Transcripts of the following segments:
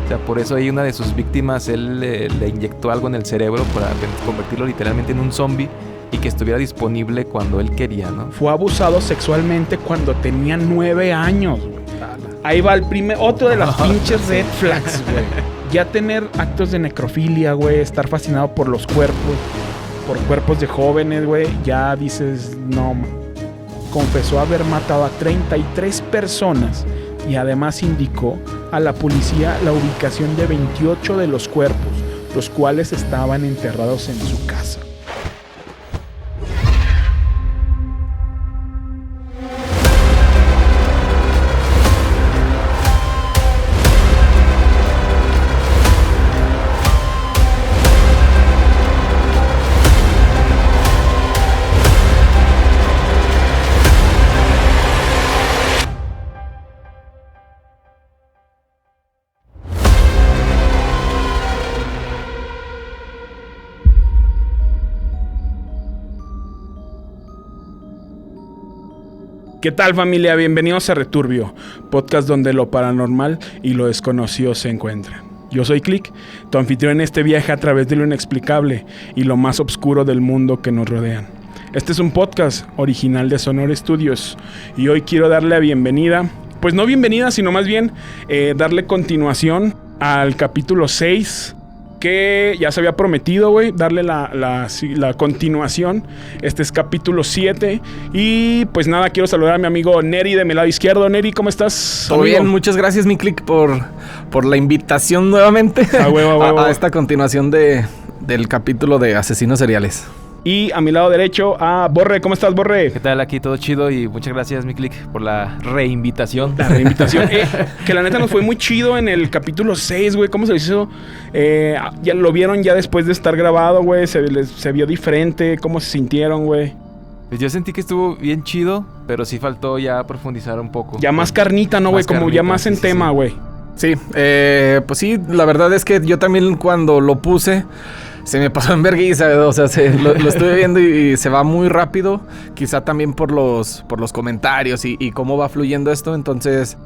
sea, por eso ahí una de sus víctimas, él le inyectó algo en el cerebro para convertirlo literalmente en un zombie y que estuviera disponible cuando él quería, ¿no? Fue abusado sexualmente cuando tenía 9 años, güey. Ahí va otro de las pinches red flags, güey. Ya tener actos de necrofilia, güey, estar fascinado por los cuerpos, por cuerpos de jóvenes, güey, ya dices, no. Confesó haber matado a 33 personas y además indicó a la policía la ubicación de 28 de los cuerpos, los cuales estaban enterrados en su casa. ¿Qué tal, familia? Bienvenidos a Returbio, podcast donde lo paranormal y lo desconocido se encuentran. Yo soy Click, tu anfitrión en este viaje a través de lo inexplicable y lo más oscuro del mundo que nos rodean. Este es un podcast original de Sonora Studios y hoy quiero darle la bienvenida, pues no bienvenida, sino más bien darle continuación al capítulo 6, que ya se había prometido, güey, darle la continuación. Este es capítulo 7. Y pues nada, quiero saludar a mi amigo Neri de mi lado izquierdo. Neri, ¿cómo estás? Todo bien, muchas gracias, mi Click, por la invitación nuevamente a esta continuación del capítulo de asesinos seriales. Y a mi lado derecho a Borre. ¿Cómo estás, Borre? ¿Qué tal? Aquí todo chido y muchas gracias, mi Click, por la reinvitación. La reinvitación. Que la neta nos fue muy chido en el capítulo 6, güey. ¿Cómo se hizo? Ya lo vieron ya después de estar grabado, güey. Se vio diferente. ¿Cómo se sintieron, güey? Pues yo sentí que estuvo bien chido, pero sí faltó ya profundizar un poco. Ya más carnita, ¿no, güey? Como carnita, ya más en tema, güey. Sí, pues sí, la verdad es que yo también cuando lo puse se me pasó en vergüenza, o sea, lo estuve viendo y se va muy rápido, quizá también por los comentarios y cómo va fluyendo esto, entonces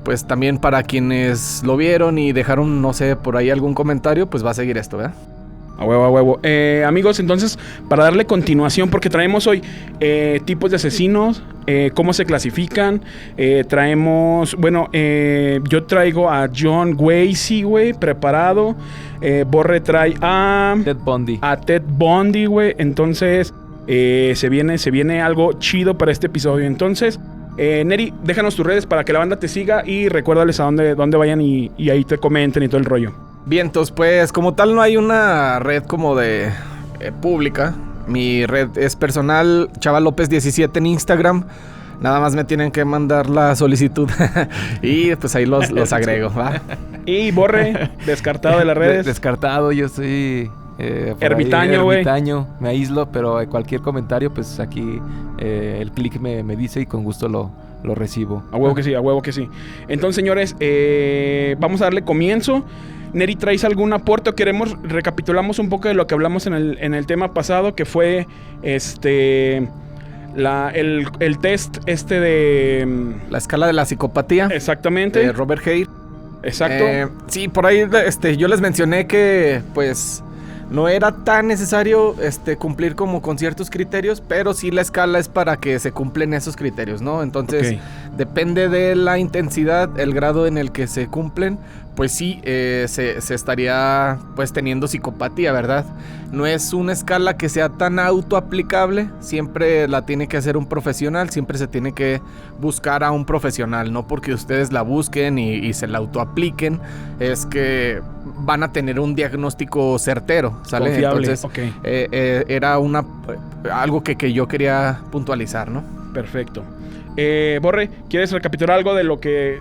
pues también para quienes lo vieron y dejaron, no sé, por ahí algún comentario, pues va a seguir esto, ¿verdad? A huevo. Amigos, entonces, para darle continuación, porque traemos hoy tipos de asesinos, cómo se clasifican, traemos, bueno, yo traigo a John Gacy, güey, preparado, Borre trae a Ted Bundy, güey, entonces se viene algo chido para este episodio, entonces, Neri, déjanos tus redes para que la banda te siga y recuérdales a dónde vayan y ahí te comenten y todo el rollo. Bien, entonces pues como tal no hay una red como de pública. Mi red es personal, Chava López 17 en Instagram. Nada más me tienen que mandar la solicitud y pues ahí los agrego, ¿va? Y Borre, descartado de las redes. Descartado, yo soy ermitaño, güey. Ermitaño, me aíslo, pero cualquier comentario, pues aquí el Click me dice y con gusto lo recibo. A huevo que sí. Entonces, señores, vamos a darle comienzo. Neri, ¿traes algún aporte o recapitulamos un poco de lo que hablamos en el tema pasado, que fue el test de... La escala de la psicopatía. Exactamente. De Robert Hare. Exacto. Sí, por ahí yo les mencioné que pues no era tan necesario cumplir como con ciertos criterios, pero sí la escala es para que se cumplen esos criterios, ¿no? Entonces, depende de la intensidad, el grado en el que se cumplen, pues sí, se estaría pues teniendo psicopatía, ¿verdad? No es una escala que sea tan autoaplicable, siempre la tiene que hacer un profesional, siempre se tiene que buscar a un profesional, no porque ustedes la busquen y se la autoapliquen, es que van a tener un diagnóstico certero, ¿sale? Confiable. Entonces, era algo que yo quería puntualizar, ¿no? Perfecto. Borre, ¿quieres recapitular algo de lo que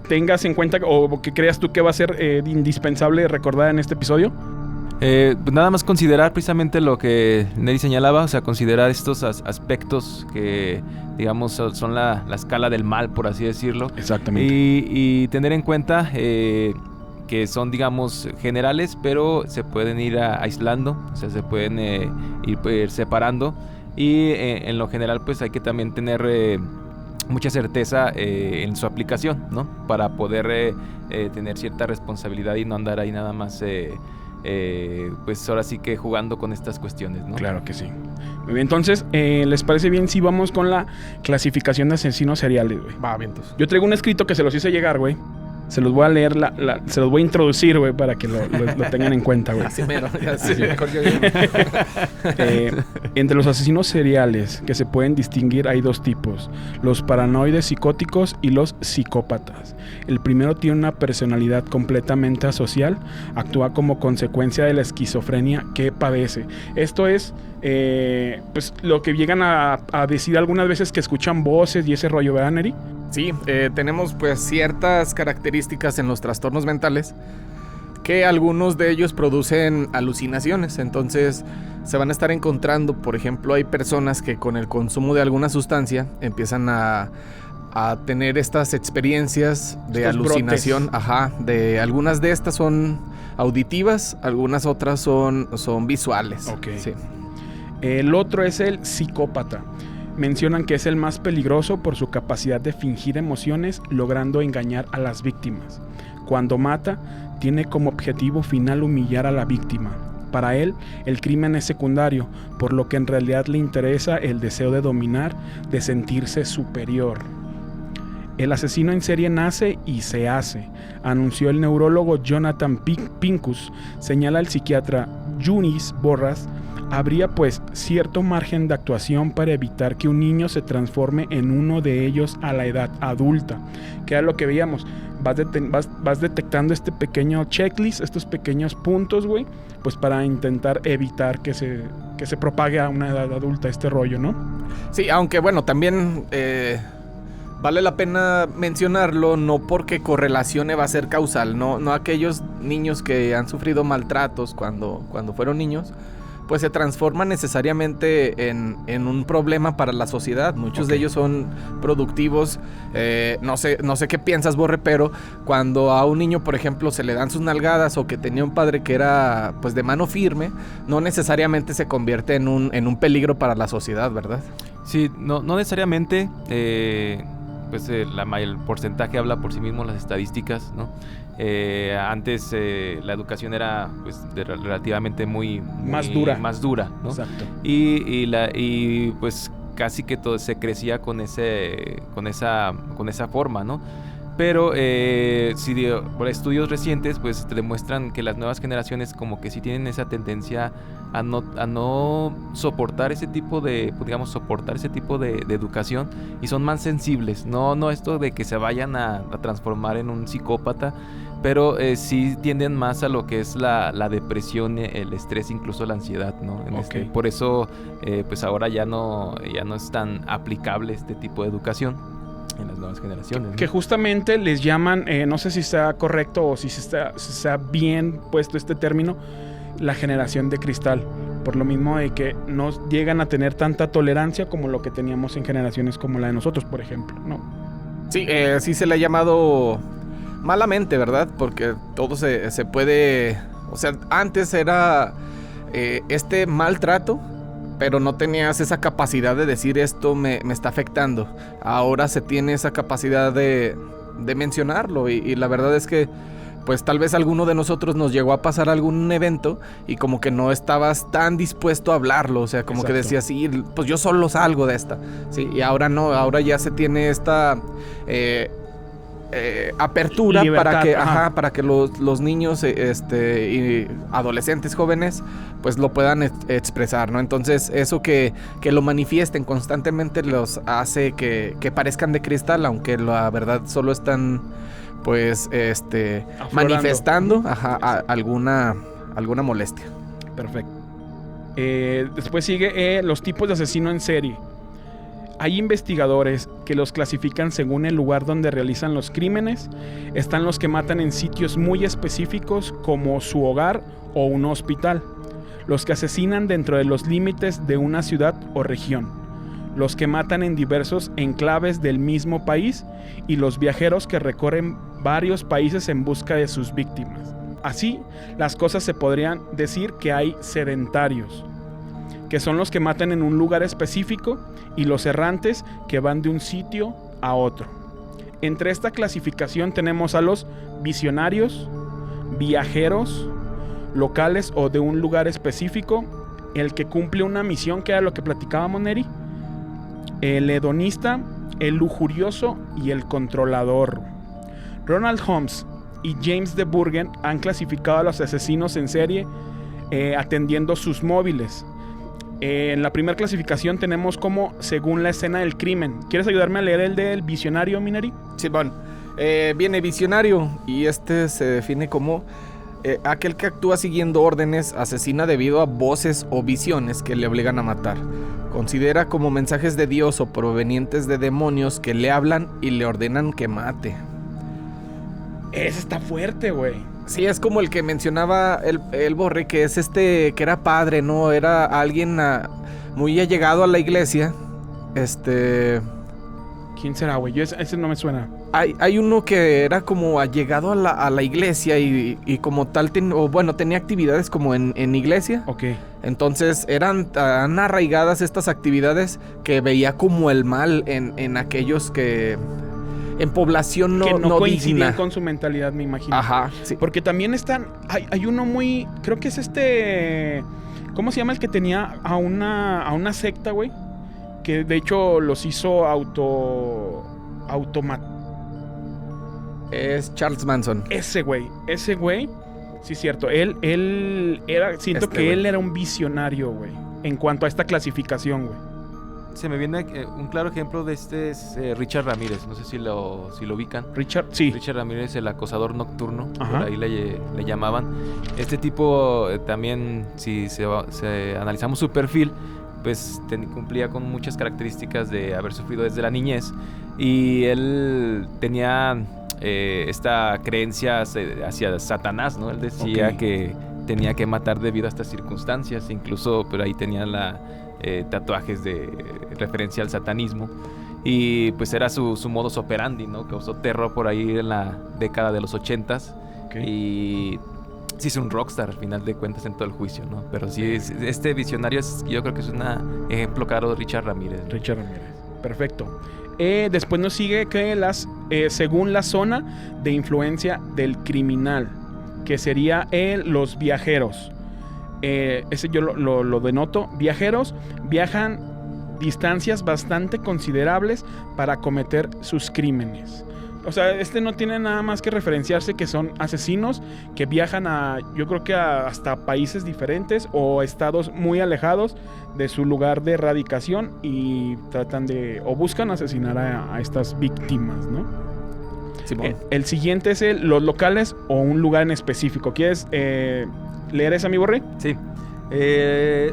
tengas en cuenta o que creas tú que va a ser indispensable recordar en este episodio? Nada más considerar precisamente lo que Neri señalaba, o sea, considerar estos aspectos que, digamos, son la escala del mal, por así decirlo. Exactamente. Y tener en cuenta que son, digamos, generales, pero se pueden ir aislando, o sea, se pueden ir separando. Y en lo general, pues hay que también tener mucha certeza en su aplicación, ¿no? Para poder tener cierta responsabilidad y no andar ahí nada más, pues ahora sí que jugando con estas cuestiones, ¿no? Claro que sí. Muy bien, entonces, ¿les parece bien si vamos con la clasificación de asesinos seriales, güey? Va, vientos. Yo traigo un escrito que se los hice llegar, güey. Se los voy a leer, se los voy a introducir, güey, para que lo tengan en cuenta, güey. Así mero, ya sí, mejor yo. Entre los asesinos seriales que se pueden distinguir hay 2 tipos: los paranoides psicóticos y los psicópatas. El primero tiene una personalidad completamente asocial, actúa como consecuencia de la esquizofrenia que padece. Esto es, pues, lo que llegan a decir algunas veces, que escuchan voces y ese rollo, ¿verdad, Neri? Sí, tenemos pues ciertas características en los trastornos mentales que algunos de ellos producen alucinaciones. Entonces se van a estar encontrando, por ejemplo, hay personas que con el consumo de alguna sustancia empiezan a tener estas experiencias de estos alucinación. Brotes. Ajá, de algunas de estas son auditivas, algunas otras son visuales. Ok. Sí. El otro es el psicópata. Mencionan que es el más peligroso por su capacidad de fingir emociones, logrando engañar a las víctimas. Cuando mata, tiene como objetivo final humillar a la víctima. Para él, el crimen es secundario, por lo que en realidad le interesa el deseo de dominar, de sentirse superior. El asesino en serie nace y se hace, anunció el neurólogo Jonathan Pincus. Señala el psiquiatra Yunis Borras: habría pues cierto margen de actuación para evitar que un niño se transforme en uno de ellos a la edad adulta. Que era lo que veíamos, vas detectando este pequeño checklist, estos pequeños puntos, güey, pues para intentar evitar que se propague a una edad adulta este rollo, ¿no? Sí, aunque bueno, también vale la pena mencionarlo, no porque correlacione va a ser causal, no aquellos niños que han sufrido maltratos cuando fueron niños, pues se transforman necesariamente en un problema para la sociedad. Muchos de ellos son productivos. No sé qué piensas, Borre, pero cuando a un niño, por ejemplo, se le dan sus nalgadas, o que tenía un padre que era pues de mano firme, no necesariamente se convierte en un peligro para la sociedad, ¿verdad? Sí, no necesariamente. Pues el porcentaje habla por sí mismo, las estadísticas, ¿no? Antes la educación era pues relativamente muy más dura, ¿no? Exacto. Y pues casi que todo se crecía con esa forma, ¿no? Pero por estudios recientes pues te demuestran que las nuevas generaciones como que sí tienen esa tendencia a no soportar ese tipo de, digamos, de educación, y son más sensibles. No esto de que se vayan a transformar en un psicópata, pero sí tienden más a lo que es la depresión, el estrés, incluso la ansiedad, ¿no? Por eso pues ahora ya no es tan aplicable este tipo de educación en las nuevas generaciones, ¿no? Que justamente les llaman, no sé si sea correcto o si sea bien puesto este término, la generación de cristal, por lo mismo de que no llegan a tener tanta tolerancia como lo que teníamos en generaciones como la de nosotros, por ejemplo, ¿no? Sí, sí se le ha llamado malamente, ¿verdad? Porque todo se puede... O sea, antes era este maltrato, pero no tenías esa capacidad de decir esto me está afectando. Ahora se tiene esa capacidad de mencionarlo, y la verdad es que pues tal vez alguno de nosotros nos llegó a pasar algún evento y como que no estabas tan dispuesto a hablarlo, o sea, como Exacto. Que decías, sí, pues yo solo salgo de esta, sí, y ahora no, ahora ya se tiene esta apertura libertad, para que los niños y adolescentes jóvenes pues lo puedan expresar, ¿no? Entonces eso que lo manifiesten constantemente los hace que parezcan de cristal, aunque la verdad solo están pues manifestando alguna molestia. Perfecto. Después sigue los tipos de asesino en serie. Hay investigadores que los clasifican según el lugar donde realizan los crímenes. Están los que matan en sitios muy específicos como su hogar o un hospital. Los que asesinan dentro de los límites de una ciudad o región. Los que matan en diversos enclaves del mismo país, y los viajeros que recorren varios países en busca de sus víctimas. Así, las cosas se podrían decir que hay sedentarios, que son los que matan en un lugar específico, y los errantes que van de un sitio a otro. Entre esta clasificación tenemos a los visionarios, viajeros, locales o de un lugar específico, el que cumple una misión, que era lo que platicábamos, Neri, el hedonista, el lujurioso y el controlador. Ronald Holmes y James de Burgh han clasificado a los asesinos en serie atendiendo sus móviles. En la primera clasificación tenemos como según la escena del crimen. ¿Quieres ayudarme a leer el del visionario, Mineri? Sí, bueno. Viene visionario y este se define como aquel que actúa siguiendo órdenes, asesina debido a voces o visiones que le obligan a matar. Considera como mensajes de Dios o provenientes de demonios que le hablan y le ordenan que mate. Ese está fuerte, güey. Sí, es como el que mencionaba el Borre, que es que era padre, ¿no? Era alguien muy allegado a la iglesia. ¿Quién será, güey? Ese no me suena. Hay uno que era como allegado a la iglesia y como tal, tenía actividades como en iglesia. Ok. Entonces eran tan arraigadas estas actividades que veía como el mal en aquellos que... En población que no coincidían digna. Con su mentalidad, me imagino. Ajá, sí. Porque también hay uno muy... Creo que es ¿cómo se llama el que tenía a una secta, güey? Que de hecho los hizo Es Charles Manson. Ese güey, sí es cierto. Él era... Siento que él era un visionario, güey. En cuanto a esta clasificación, güey. Se me viene un claro ejemplo de es Richard Ramírez. No sé si lo ubican. Richard, sí. Richard Ramírez, el acosador nocturno. Ajá. Por ahí le llamaban. Este tipo también, si analizamos su perfil, pues cumplía con muchas características de haber sufrido desde la niñez. Y él tenía esta creencia hacia Satanás, ¿no? Él decía que tenía que matar debido a estas circunstancias. Incluso, pero ahí tenía tatuajes de referencia al satanismo. Y pues era su modus operandi, ¿no? Causó terror por ahí en la década de los 80s. Y sí es un rockstar al final de cuentas en todo el juicio, ¿no? Pero sí, este visionario yo creo que es un ejemplo claro de Richard Ramírez, ¿no? Richard Ramírez. Perfecto. Después nos sigue que según la zona de influencia del criminal, que sería los viajeros. Ese yo lo denoto. Viajeros viajan distancias bastante considerables para cometer sus crímenes. O sea, no tiene nada más que referenciarse que son asesinos que viajan yo creo que hasta países diferentes o estados muy alejados de su lugar de radicación y tratan o buscan asesinar a estas víctimas, ¿no? Sí, bueno. El siguiente es los locales o un lugar en específico. ¿Quieres leer esa, mi Borre? Sí.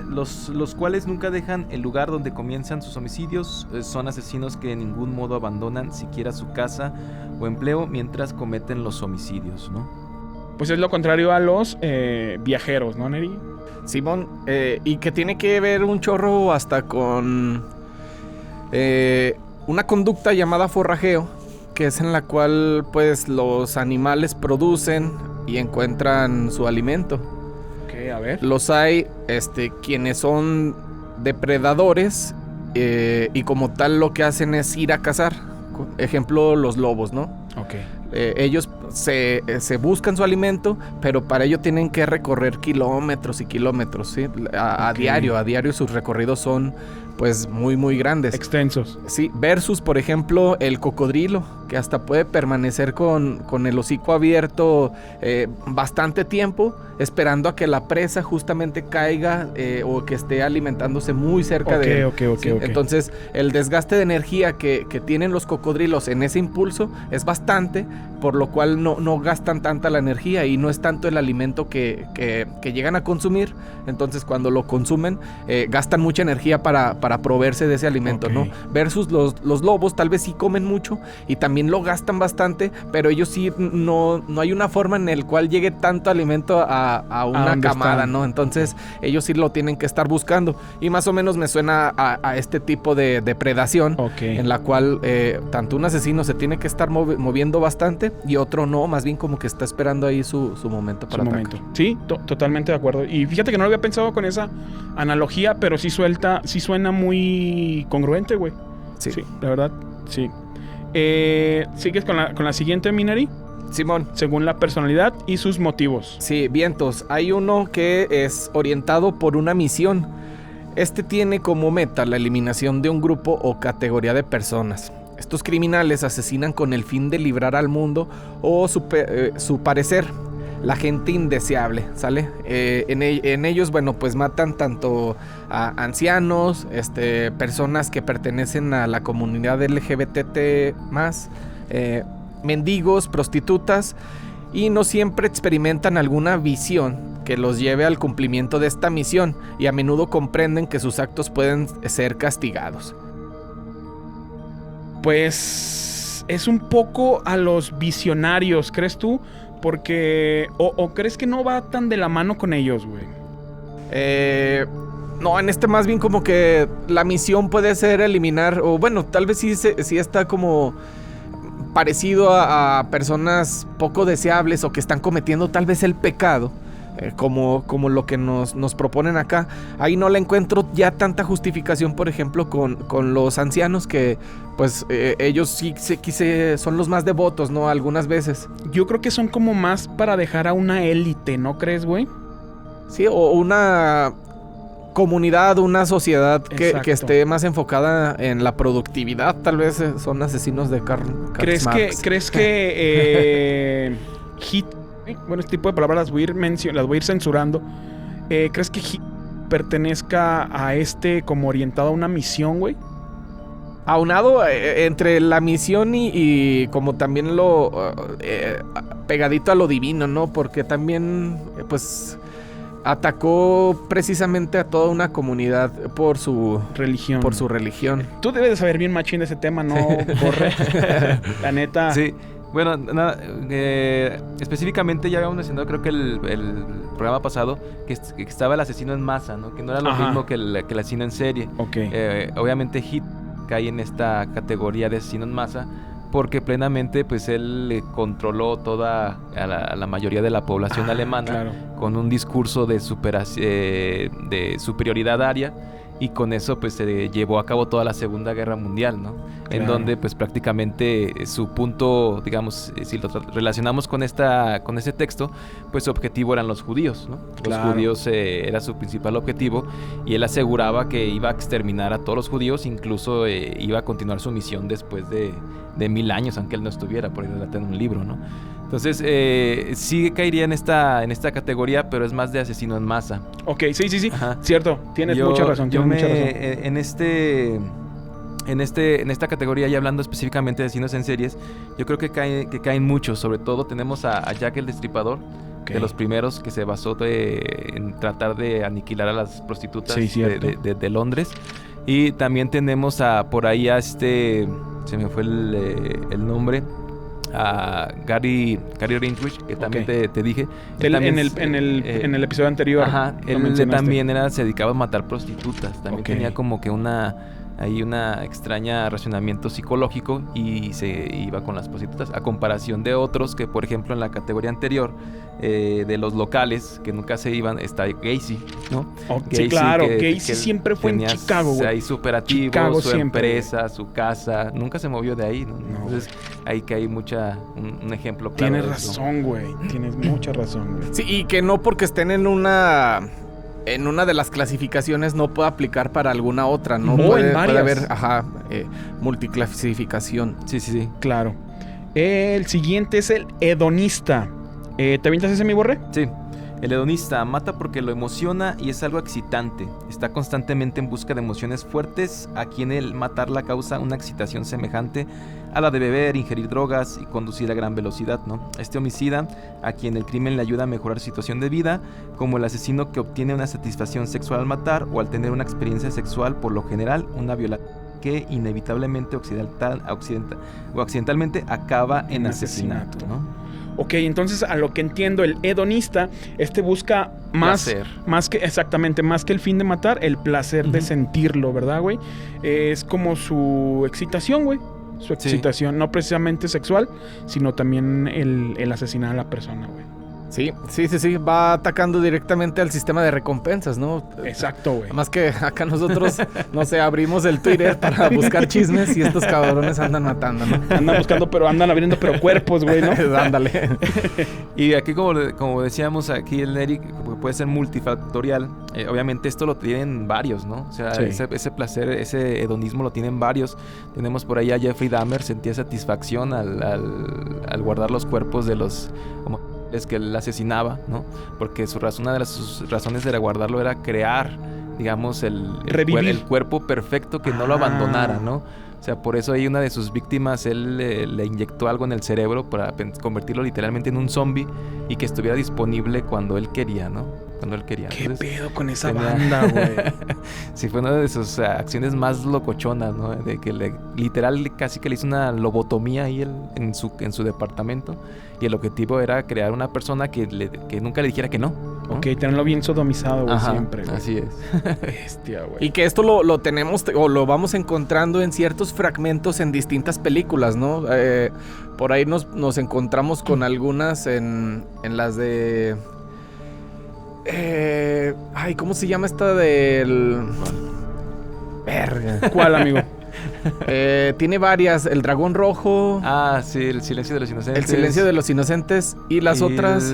Los cuales nunca dejan el lugar donde comienzan sus homicidios. Son asesinos que de ningún modo abandonan siquiera su casa o empleo mientras cometen los homicidios, ¿no? Pues es lo contrario a los viajeros, ¿no, Neri? Simón, y que tiene que ver un chorro hasta con una conducta llamada forrajeo, que es en la cual pues los animales producen y encuentran su alimento. A ver. Los hay quienes son depredadores y como tal lo que hacen es ir a cazar. Ejemplo, los lobos, ¿no? Ok. Ellos se buscan su alimento, pero para ello tienen que recorrer kilómetros y kilómetros, ¿sí? A diario sus recorridos son pues muy muy grandes. Extensos. Sí, versus por ejemplo el cocodrilo, que hasta puede permanecer con el hocico abierto bastante tiempo, esperando a que la presa justamente caiga o que esté alimentándose muy cerca de él. Ok. Entonces el desgaste de energía que tienen los cocodrilos en ese impulso es bastante, por lo cual no gastan tanta la energía y no es tanto el alimento que llegan a consumir. Entonces cuando lo consumen gastan mucha energía para proveerse de ese alimento, ¿no? Versus los lobos tal vez sí comen mucho y también lo gastan bastante, pero ellos sí no hay una forma en el cual llegue tanto alimento a una camada, ¿no? Entonces ellos sí lo tienen que estar buscando y más o menos me suena a este tipo de depredación en la cual tanto un asesino se tiene que estar moviendo bastante y otro no, más bien como que está esperando ahí su momento para atacar. Sí, totalmente de acuerdo. Y fíjate que no lo había pensado con esa analogía, pero sí suena muy congruente, güey. Sí, la verdad, sí. ¿Sigues con la siguiente, Minari? Simón. Según la personalidad y sus motivos. Sí, vientos. Hay uno que es orientado por una misión. Este tiene como meta la eliminación de un grupo o categoría de personas. Estos criminales asesinan con el fin de librar al mundo o su parecer, la gente indeseable, ¿sale? En ellos, bueno, pues matan tanto a ancianos, personas que pertenecen a la comunidad LGBT+, mendigos, prostitutas, y no siempre experimentan alguna visión que los lleve al cumplimiento de esta misión, y a menudo comprenden que sus actos pueden ser castigados. Pues es un poco a los visionarios, ¿crees tú? Porque... ¿O crees que no va tan de la mano con ellos, güey? No, en más bien como que la misión puede ser eliminar, o bueno, tal vez sí está como parecido a personas poco deseables o que están cometiendo tal vez el pecado, como lo que nos proponen acá. Ahí no le encuentro ya tanta justificación, por ejemplo, con los ancianos, que pues ellos sí son los más devotos, ¿no? Algunas veces. Yo creo que son como más para dejar a una élite, ¿no crees, güey? Sí, o una comunidad, una sociedad que esté más enfocada en la productividad. Tal vez son asesinos de Karl Marx. ¿Crees que bueno, este tipo de palabras las voy a ir censurando? ¿Crees que pertenezca a como orientado a una misión, güey? Aunado entre la misión y como también pegadito a lo divino, ¿no? Porque también, pues, atacó precisamente a toda una comunidad por su religión. Tú debes de saber bien machín de ese tema, ¿no? Corre. La neta. Sí. Bueno, nada, específicamente ya habíamos mencionado, creo que el programa pasado, que estaba el asesino en masa, ¿no? Que no era lo mismo que el asesino en serie. Okay. Obviamente Hit cae en esta categoría de asesino en masa porque plenamente pues él controló toda a la mayoría de la población alemana, claro, con un discurso de superioridad aria. Y con eso pues se llevó a cabo toda la Segunda Guerra Mundial, ¿no? Claro. En donde pues prácticamente su punto, digamos, si lo relacionamos con ese texto, pues su objetivo eran los judíos, ¿no? Claro. Los judíos era su principal objetivo, y él aseguraba que iba a exterminar a todos los judíos, incluso iba a continuar su misión después de 1000 años, aunque él no estuviera, por ahí relata en un libro, ¿no? Entonces, sí caería en esta categoría, pero es más de asesino en masa. Ok, sí. Ajá. Cierto, tienes mucha razón. En esta categoría, y hablando específicamente de asesinos en series, yo creo que caen muchos. Sobre todo tenemos a Jack el Destripador, de los primeros, que se basó en tratar de aniquilar a las prostitutas de Londres. Y también tenemos por ahí se me fue el nombre, a Gary Ringrich, que también te dije. En el episodio anterior. Ajá, él también se dedicaba a matar prostitutas. También tenía como que una extraña racionamiento psicológico, y se iba con las prostitutas, a comparación de otros que, por ejemplo, en la categoría anterior, de los locales que nunca se iban, está Gacy, ¿no? Sí, claro, Gacy siempre fue en Chicago, güey. Ahí su operativo, Chicago su siempre, empresa, su casa, nunca se movió de ahí, ¿no? Entonces ahí que hay un ejemplo claro. Tienes razón, güey, tienes mucha razón, güey. Sí, y que no porque estén en una de las clasificaciones no puede aplicar para alguna otra, ¿no? Puede haber, multiclasificación. Sí. Claro. El siguiente es el hedonista. ¿Te avientas ese, mi borre? Sí. El hedonista mata porque lo emociona y es algo excitante. Está constantemente en busca de emociones fuertes, a quien el matarla causa una excitación semejante a la de beber, ingerir drogas y conducir a gran velocidad, ¿no? Este homicida, a quien el crimen le ayuda a mejorar su situación de vida, como el asesino que obtiene una satisfacción sexual al matar o al tener una experiencia sexual, por lo general una violación que inevitablemente accidentalmente acaba en asesinato, ¿no? Ok, entonces a lo que entiendo, el hedonista, busca placer. más que el fin de matar, el placer de sentirlo, ¿verdad, güey? Es como su excitación, güey. Su excitación, no precisamente sexual, sino también el asesinar a la persona, güey. Sí, va atacando directamente al sistema de recompensas, ¿no? Exacto, güey. Más que acá nosotros, no sé, abrimos el Twitter para buscar chismes y estos cabrones andan matando, ¿no? Andan buscando, andan abriendo cuerpos, güey, ¿no? Ándale. Y aquí, como decíamos, aquí el Eric puede ser multifactorial. Obviamente esto lo tienen varios, ¿no? O sea, sí. ese placer, ese hedonismo lo tienen varios. Tenemos por ahí a Jeffrey Dahmer, sentía satisfacción al guardar los cuerpos de los es que él asesinaba, ¿no? Porque una de sus razones de guardarlo era crear, digamos, el cuerpo perfecto que no lo abandonara, ¿no? O sea, por eso ahí una de sus víctimas, él le inyectó algo en el cerebro para convertirlo literalmente en un zombie y que estuviera disponible cuando él quería, ¿no? Cuando él quería. ¿Qué pedo con esa banda, güey? Sí, fue una de sus acciones más locochonas, ¿no? De que literal casi que le hizo una lobotomía ahí en su departamento. Y el objetivo era crear una persona que nunca le dijera que no, ¿no? Ok, tenerlo bien sodomizado, güey, siempre, güey. Así es. Bestia, güey. Y que esto lo tenemos o lo vamos encontrando en ciertos fragmentos en distintas películas, ¿no? Por ahí nos encontramos con algunas en las de... ¿cómo se llama esta del...? Verga. ¿Cuál, amigo? Tiene varias. El dragón rojo. Ah, sí, el silencio de los inocentes. El silencio de los inocentes. Y las otras,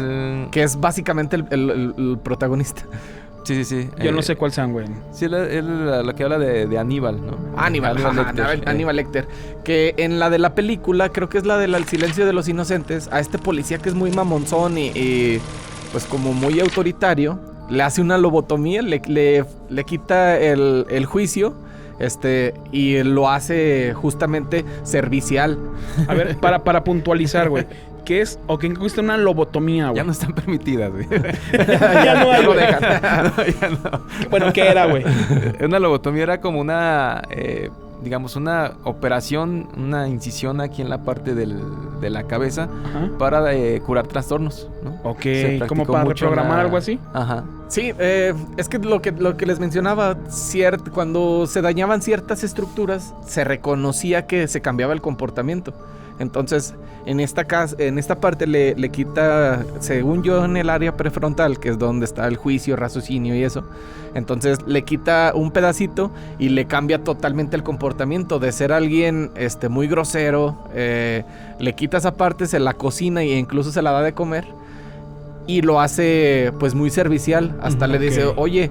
que es básicamente el protagonista. Sí. Yo no sé cuál sean, güey. Sí, la que habla de Aníbal, ¿no? Aníbal Lecter. Que en la de la película, creo que es la del silencio de los inocentes, a este policía que es muy mamonzón y pues como muy autoritario, le hace una lobotomía, le quita el juicio, y lo hace justamente servicial. A ver, para puntualizar, güey. ¿Qué es o qué cuesta una lobotomía, güey? Ya no están permitidas, güey. Ya no hay, lo güey. dejan. Ya no. Bueno, ¿qué era, güey? Una lobotomía era como una, digamos, una operación, una incisión aquí en la parte de la cabeza. Ajá. Para curar trastornos, ¿no? Ok, como para reprogramar algo así. Ajá. Sí, es que lo que les mencionaba, cuando se dañaban ciertas estructuras, se reconocía que se cambiaba el comportamiento. Entonces, en esta parte le quita, según yo, en el área prefrontal, que es donde está el juicio, raciocinio y eso. Entonces, le quita un pedacito y le cambia totalmente el comportamiento. De ser alguien muy grosero, le quita esa parte, se la cocina e incluso se la da de comer. Y lo hace, pues, muy servicial. Hasta le dice, oye,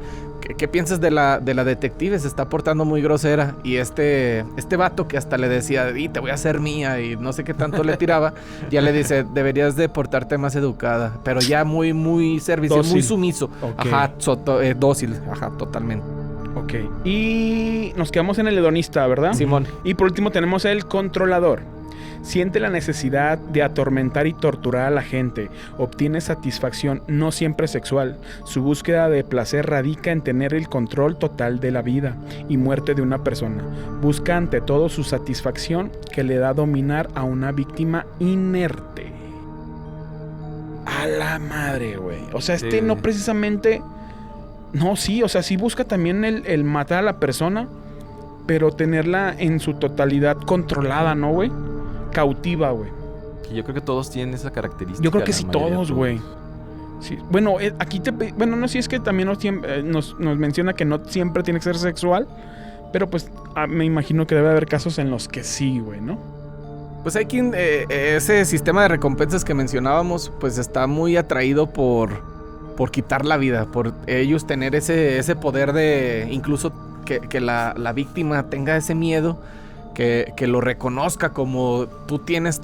¿qué piensas de la detective? Se está portando muy grosera. Y este vato que hasta le decía, y te voy a hacer mía, y no sé qué tanto le tiraba, ya le dice, deberías de portarte más educada. Pero ya muy, muy servicial, dócil. muy sumiso. Okay. Ajá, dócil, ajá, totalmente. Ok. Y nos quedamos en el hedonista, ¿verdad? Simón. Y por último tenemos el controlador. Siente la necesidad de atormentar y torturar a la gente. Obtiene satisfacción no siempre sexual. Su búsqueda de placer radica en tener el control total de la vida y muerte de una persona. Busca ante todo su satisfacción, que le da dominar a una víctima inerte. A la madre, güey. O sea, Sí. no precisamente... No, sí, o sea, sí busca también el matar a la persona, pero tenerla en su totalidad controlada, ¿no, güey? Cautiva, güey. Yo creo que todos tienen esa característica. Yo creo que la sí, mayoría de todos, güey. Sí. Bueno, aquí bueno, no, sí es que también nos menciona que no siempre tiene que ser sexual, pero pues me imagino que debe haber casos en los que sí, güey, ¿no? Pues hay quien, ese sistema de recompensas que mencionábamos, pues está muy atraído por quitar la vida, por ellos tener ese poder de incluso que la víctima tenga ese miedo, que lo reconozca como tú tienes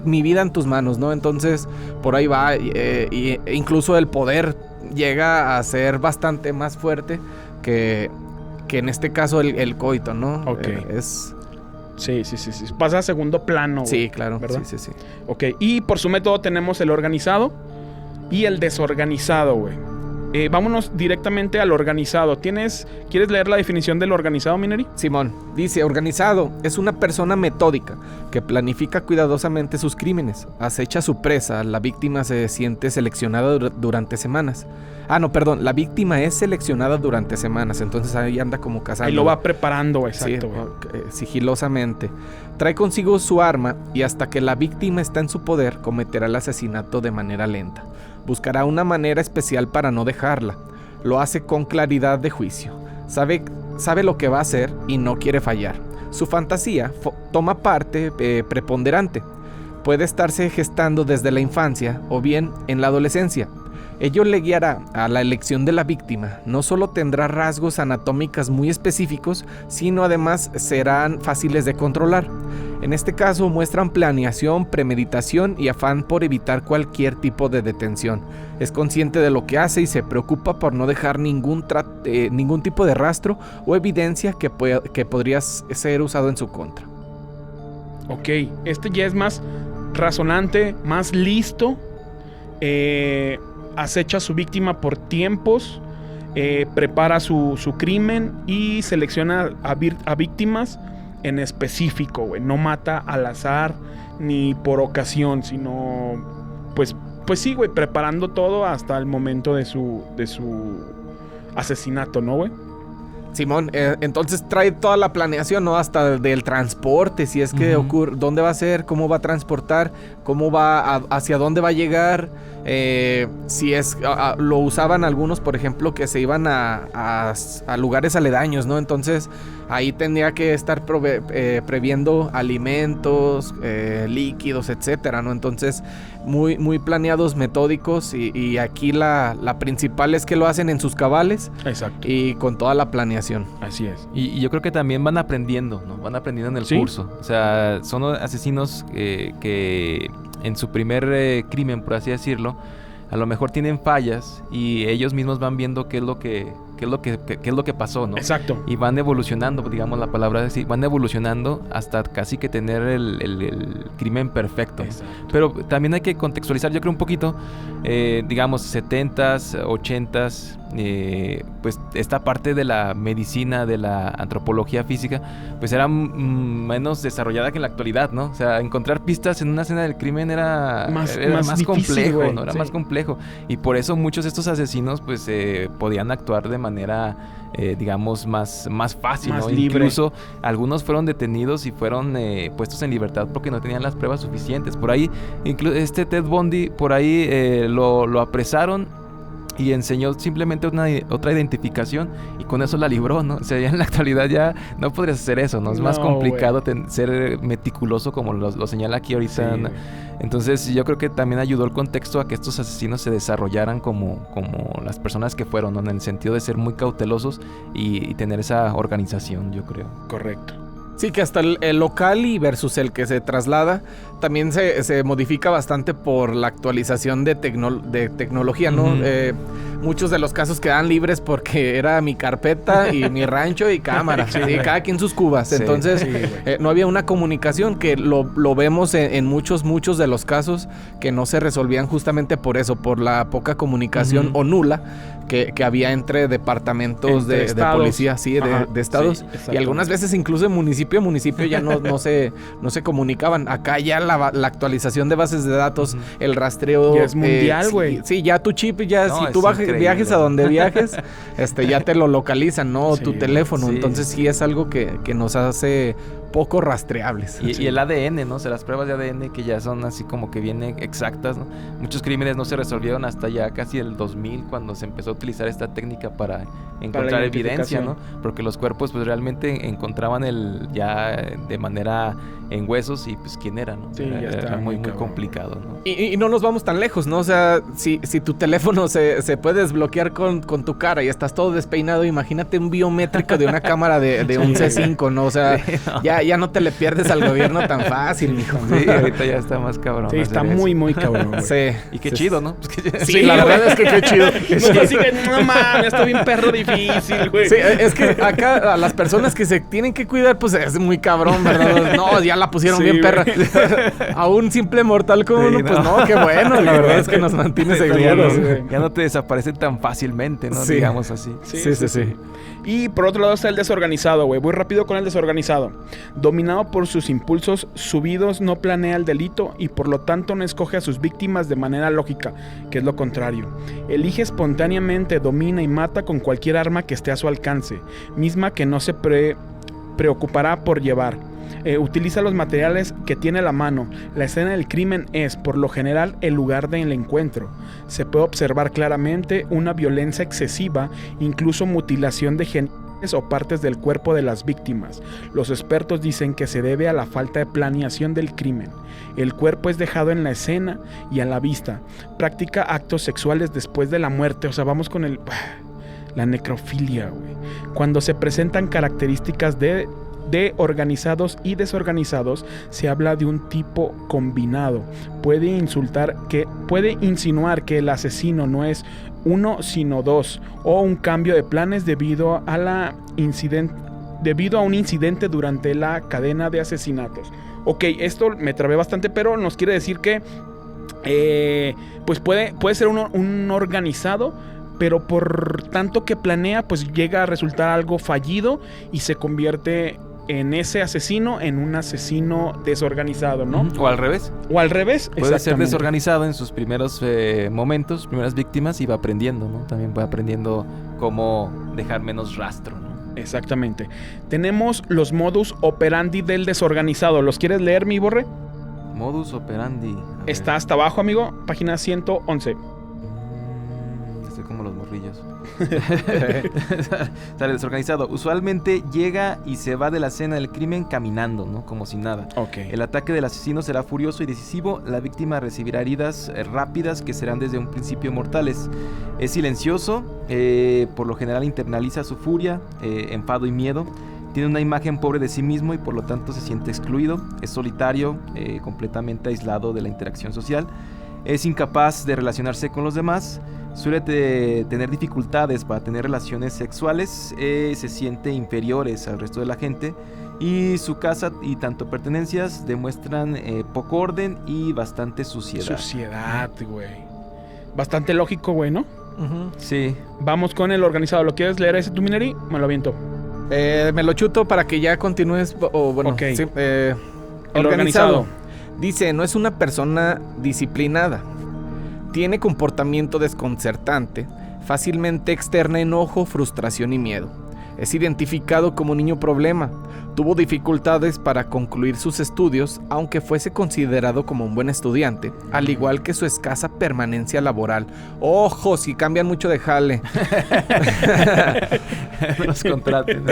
mi vida en tus manos, ¿no? Entonces por ahí va, incluso el poder llega a ser bastante más fuerte que en este caso el coito, ¿no? Ok. Sí. Sí. Pasa a segundo plano, güey. Sí, claro. ¿Verdad? Sí. Ok, y por su método tenemos el organizado y el desorganizado, güey. Vámonos directamente al organizado. ¿Quieres leer la definición del organizado, Mineri? Simón, dice, organizado es una persona metódica que planifica cuidadosamente sus crímenes, acecha a su presa, la víctima se siente seleccionada durante semanas. La víctima es seleccionada durante semanas, entonces ahí anda como cazando. Ahí lo va preparando, exacto. Sí, sigilosamente. Trae consigo su arma y hasta que la víctima está en su poder, cometerá el asesinato de manera lenta. Buscará una manera especial para no dejarla. Lo hace con claridad de juicio. Sabe lo que va a hacer y no quiere fallar. Su fantasía toma parte preponderante. Puede estarse gestando desde la infancia o bien en la adolescencia. Ello le guiará a la elección de la víctima. No solo tendrá rasgos anatómicos muy específicos, sino además serán fáciles de controlar. En este caso muestran planeación, premeditación y afán por evitar cualquier tipo de detención. Es consciente de lo que hace y se preocupa por no dejar ningún tipo de rastro o evidencia que podría ser usado en su contra. Ok, este ya es más razonante, más listo. Acecha a su víctima por tiempos, prepara su crimen y selecciona a víctimas en específico, güey. No mata al azar ni por ocasión, sino pues sí, güey, preparando todo hasta el momento de su asesinato, ¿no, güey? Simón, entonces trae toda la planeación, ¿no? Hasta del transporte, si es que ocurre, dónde va a ser, cómo va a transportar, cómo va hacia dónde va a llegar. Si es lo usaban algunos, por ejemplo, que se iban a lugares aledaños, ¿no? Entonces ahí tendría que estar previendo alimentos, líquidos, etcétera, ¿no? Entonces muy, muy planeados, metódicos y aquí la principal es que lo hacen en sus cabales. Exacto. Y con toda la planeación. Así es. Y yo creo que también van aprendiendo, ¿no? Van aprendiendo en el curso. O sea, son asesinos que en su primer crimen, por así decirlo, a lo mejor tienen fallas y ellos mismos van viendo qué es lo que pasó, ¿no? Exacto. Y van evolucionando, digamos la palabra así, van evolucionando hasta casi que tener el crimen perfecto. Exacto. Pero también hay que contextualizar, yo creo un poquito, digamos 70s, 80s, pues esta parte de la medicina, de la antropología física, pues era menos desarrollada que en la actualidad, ¿no? O sea, encontrar pistas en una escena del crimen era más difícil, complejo, güey. ¿no? Era más complejo. Y por eso muchos de estos asesinos, pues, podían actuar de manera, digamos, más fácil, más ¿no? libre. Incluso algunos fueron detenidos y fueron puestos en libertad porque no tenían las pruebas suficientes. Por ahí, incluso Ted Bundy, por ahí lo apresaron y enseñó simplemente otra identificación y con eso la libró, ¿no? O sea, ya en la actualidad ya no podrías hacer eso, ¿no? Es más complicado ser meticuloso como lo señala aquí ahorita. Sí, ¿no? Entonces yo creo que también ayudó el contexto a que estos asesinos se desarrollaran como las personas que fueron, ¿no? En el sentido de ser muy cautelosos y tener esa organización, yo creo. Correcto. Sí, que hasta el local y versus el que se traslada también se modifica bastante por la actualización de tecnología, ¿no? Muchos de los casos quedan libres porque era mi carpeta y mi rancho y cámara. Sí, cada quien sus cubas. Sí, entonces, no había una comunicación que lo vemos en muchos de los casos que no se resolvían justamente por eso, por la poca comunicación o nula que había entre departamentos de policía, de estados. Sí, y algunas veces incluso en municipio a municipio ya no se comunicaban. Acá ya la actualización de bases de datos, el rastreo... Ya es mundial, güey. Sí, ya tu chip, ya si tú viajes a donde viajes, ya te lo localizan, ¿no? Tu teléfono. Sí. Entonces sí es algo que nos hace poco rastreables. Y el ADN, ¿no? O sea, las pruebas de ADN que ya son así como que bien exactas, ¿no? Muchos crímenes no se resolvieron hasta ya casi el 2000 cuando se empezó a utilizar esta técnica para encontrar evidencia, ¿no? Porque los cuerpos pues realmente encontraban ya de manera en huesos y pues quién era, ¿no? Sí, era muy complicado, ¿no? Y no nos vamos tan lejos, ¿no? O sea, si tu teléfono se puede desbloquear con tu cara y estás todo despeinado, imagínate un biométrico de una cámara de un C5, ¿no? O sea, ya no te le pierdes al gobierno tan fácil, mijo. Sí, ahorita ya está más cabrón. Sí, está muy, muy cabrón, güey. Sí. Y qué chido, ¿no? Sí, la verdad es que qué chido. No, así que, no mames, está bien perro difícil, güey. Sí, es que acá a las personas que se tienen que cuidar, pues es muy cabrón, ¿verdad? No, ya la pusieron bien perra. A un simple mortal como uno, pues no, qué bueno. La verdad es que nos mantiene seguros, güey. Ya no te desaparecen tan fácilmente, ¿no? Sí. Digamos así. Sí. Y por otro lado está el desorganizado, güey. Voy rápido con el desorganizado. Dominado por sus impulsos subidos, no planea el delito y por lo tanto no escoge a sus víctimas de manera lógica, que es lo contrario. Elige espontáneamente, domina y mata con cualquier arma que esté a su alcance, misma que no se preocupará por llevar. Utiliza los materiales que tiene a la mano. La escena del crimen es, por lo general, el lugar del encuentro. Se puede observar claramente una violencia excesiva, incluso mutilación de genitales o partes del cuerpo de las víctimas. Los expertos dicen que se debe a la falta de planeación del crimen. El cuerpo es dejado en la escena y a la vista. Practica actos sexuales después de la muerte. O sea, vamos con la necrofilia, güey. Cuando se presentan características de organizados y desorganizados, se habla de un tipo combinado. Puede insinuar que el asesino no es uno sino dos, o un cambio de planes debido a un incidente durante la cadena de asesinatos. Ok, esto me trabé bastante, pero nos quiere decir que pues puede ser un organizado, pero por tanto que planea, pues llega a resultar algo fallido y se convierte en ese asesino, en un asesino desorganizado, ¿no? O al revés. Puede ser desorganizado en sus primeros momentos, primeras víctimas, y va aprendiendo, ¿no? También va aprendiendo cómo dejar menos rastro, ¿no? Exactamente. Tenemos los modus operandi del desorganizado. ¿Los quieres leer, mi Borre? Modus operandi. Está hasta abajo, amigo. Página 111. Estoy como los morrillos. Sale desorganizado. Usualmente llega y se va de la escena del crimen caminando, ¿no? Como si nada. Okay. El ataque del asesino será furioso y decisivo. La víctima recibirá heridas rápidas que serán desde un principio mortales. Es silencioso. Por lo general internaliza su furia, enfado y miedo. Tiene una imagen pobre de sí mismo y por lo tanto se siente excluido. Es solitario, completamente aislado de la interacción social. Es incapaz de relacionarse con los demás. Suele tener dificultades para tener relaciones sexuales. Se siente inferiores al resto de la gente. Y su casa y tanto pertenencias demuestran poco orden y bastante suciedad. Suciedad, güey. Bastante lógico, güey, ¿no? Uh-huh. Sí. Vamos con el organizado. ¿Lo quieres leer ese tú, Mineri? Me lo aviento. Me lo chuto para que ya continúes. Bueno, okay. Sí, el organizado. Dice, no es una persona disciplinada. Tiene comportamiento desconcertante. Fácilmente externa enojo, frustración y miedo. Es identificado como niño problema. Tuvo dificultades para concluir sus estudios, aunque fuese considerado como un buen estudiante, al igual que su escasa permanencia laboral. ¡Ojo! Si cambian mucho de jale. Los contraten.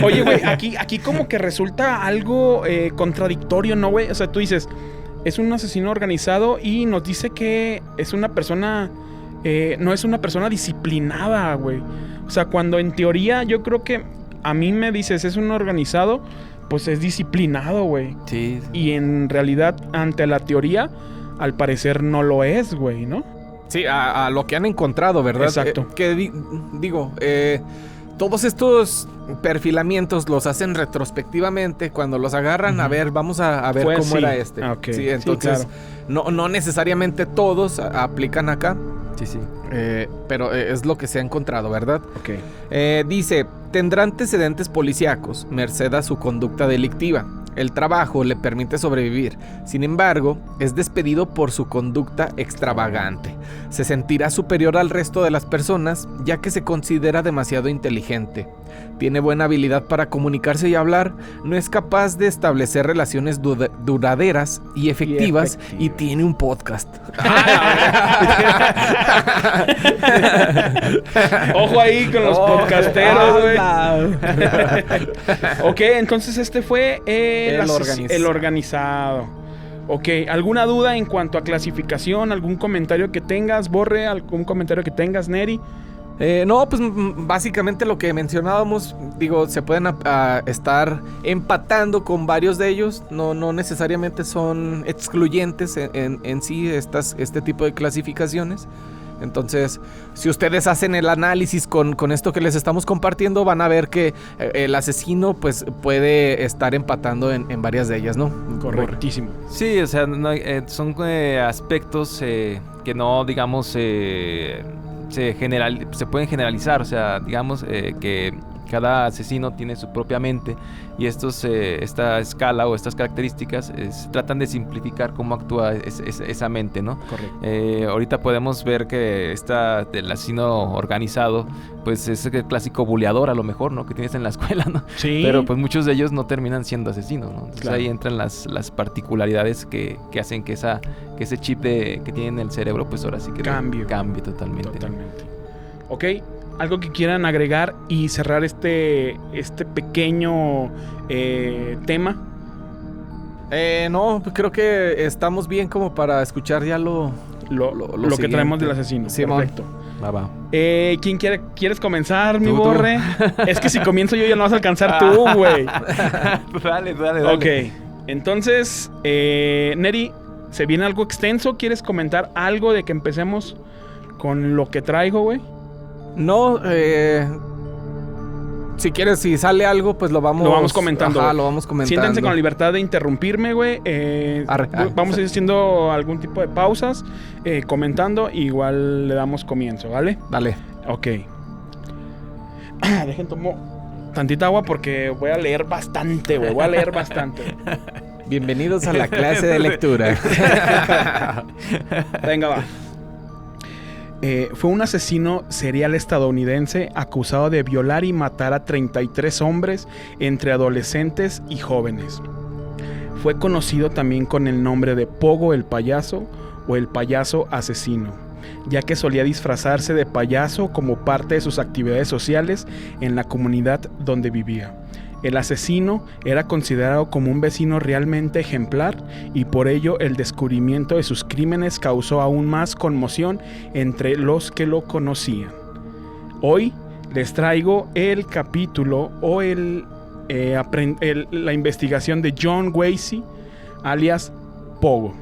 Oye, güey, aquí como que resulta algo contradictorio, ¿no, güey? O sea, tú dices, es un asesino organizado y nos dice que es una persona... no es una persona disciplinada, güey. O sea, cuando en teoría yo creo que a mí me dices es un organizado, pues es disciplinado, güey. Sí. Y en realidad, ante la teoría, al parecer no lo es, güey, ¿no? Sí, a lo que han encontrado, ¿verdad? Exacto. Todos estos perfilamientos los hacen retrospectivamente. Cuando los agarran, a ver, vamos a ver pues cómo era este. Okay. Sí, entonces, sí, claro. no necesariamente todos aplican acá. Sí. Pero es lo que se ha encontrado, ¿verdad? Ok. Dice, tendrá antecedentes policíacos, merced a su conducta delictiva. El trabajo le permite sobrevivir. Sin embargo, es despedido por su conducta extravagante. Se sentirá superior al resto de las personas, ya que se considera demasiado inteligente. Tiene buena habilidad para comunicarse y hablar. No es capaz de establecer relaciones duraderas y efectivas. Y tiene un podcast. Ojo ahí con los podcasteros, güey. Ok, entonces este fue el organizado. Ok, ¿alguna duda en cuanto a clasificación? ¿Algún comentario que tengas, Borre? ¿Algún comentario que tengas, Neri? No, pues básicamente lo que mencionábamos, digo, se pueden estar empatando con varios de ellos, no necesariamente son excluyentes en sí este tipo de clasificaciones. Entonces, si ustedes hacen el análisis con esto que les estamos compartiendo, van a ver que el asesino pues puede estar empatando en varias de ellas, ¿no? Correctísimo. Sí, o sea, son aspectos que no, digamos, se pueden generalizar. O sea, digamos que cada asesino tiene su propia mente y esta escala o estas características tratan de simplificar cómo actúa esa mente, ¿no? Correcto. Ahorita podemos ver que el asesino organizado pues es el clásico buleador a lo mejor, ¿no? Que tienes en la escuela, ¿no? Sí. Pero pues muchos de ellos no terminan siendo asesinos, ¿no? Entonces claro. ahí entran las particularidades que hacen que ese chip que tiene en el cerebro pues ahora sí que cambie totalmente. Totalmente. Ok, algo que quieran agregar y cerrar este pequeño tema. No, pues creo que estamos bien como para escuchar ya lo que traemos del asesino. Sí, perfecto. Va. ¿Quién quieres comenzar, mi Tú. Borre? Es que si comienzo yo ya no vas a alcanzar tú, güey. Dale. Ok, entonces, Neri, ¿se viene algo extenso? ¿Quieres comentar algo de que empecemos con lo que traigo, güey? No, si quieres, si sale algo, pues lo vamos comentando. Ajá, lo vamos comentando. Siéntense con la libertad de interrumpirme, güey. Vamos a ir haciendo algún tipo de pausas, comentando, y igual le damos comienzo, ¿vale? Dale. Ok. Dejen tomo tantita agua porque voy a leer bastante, güey. Bienvenidos a la clase de lectura. Venga, va. Fue un asesino serial estadounidense acusado de violar y matar a 33 hombres entre adolescentes y jóvenes. Fue conocido también con el nombre de Pogo el Payaso o el Payaso Asesino, ya que solía disfrazarse de payaso como parte de sus actividades sociales en la comunidad donde vivía. El asesino era considerado como un vecino realmente ejemplar y por ello el descubrimiento de sus crímenes causó aún más conmoción entre los que lo conocían. Hoy les traigo el capítulo o la investigación de John Gacy, alias Pogo.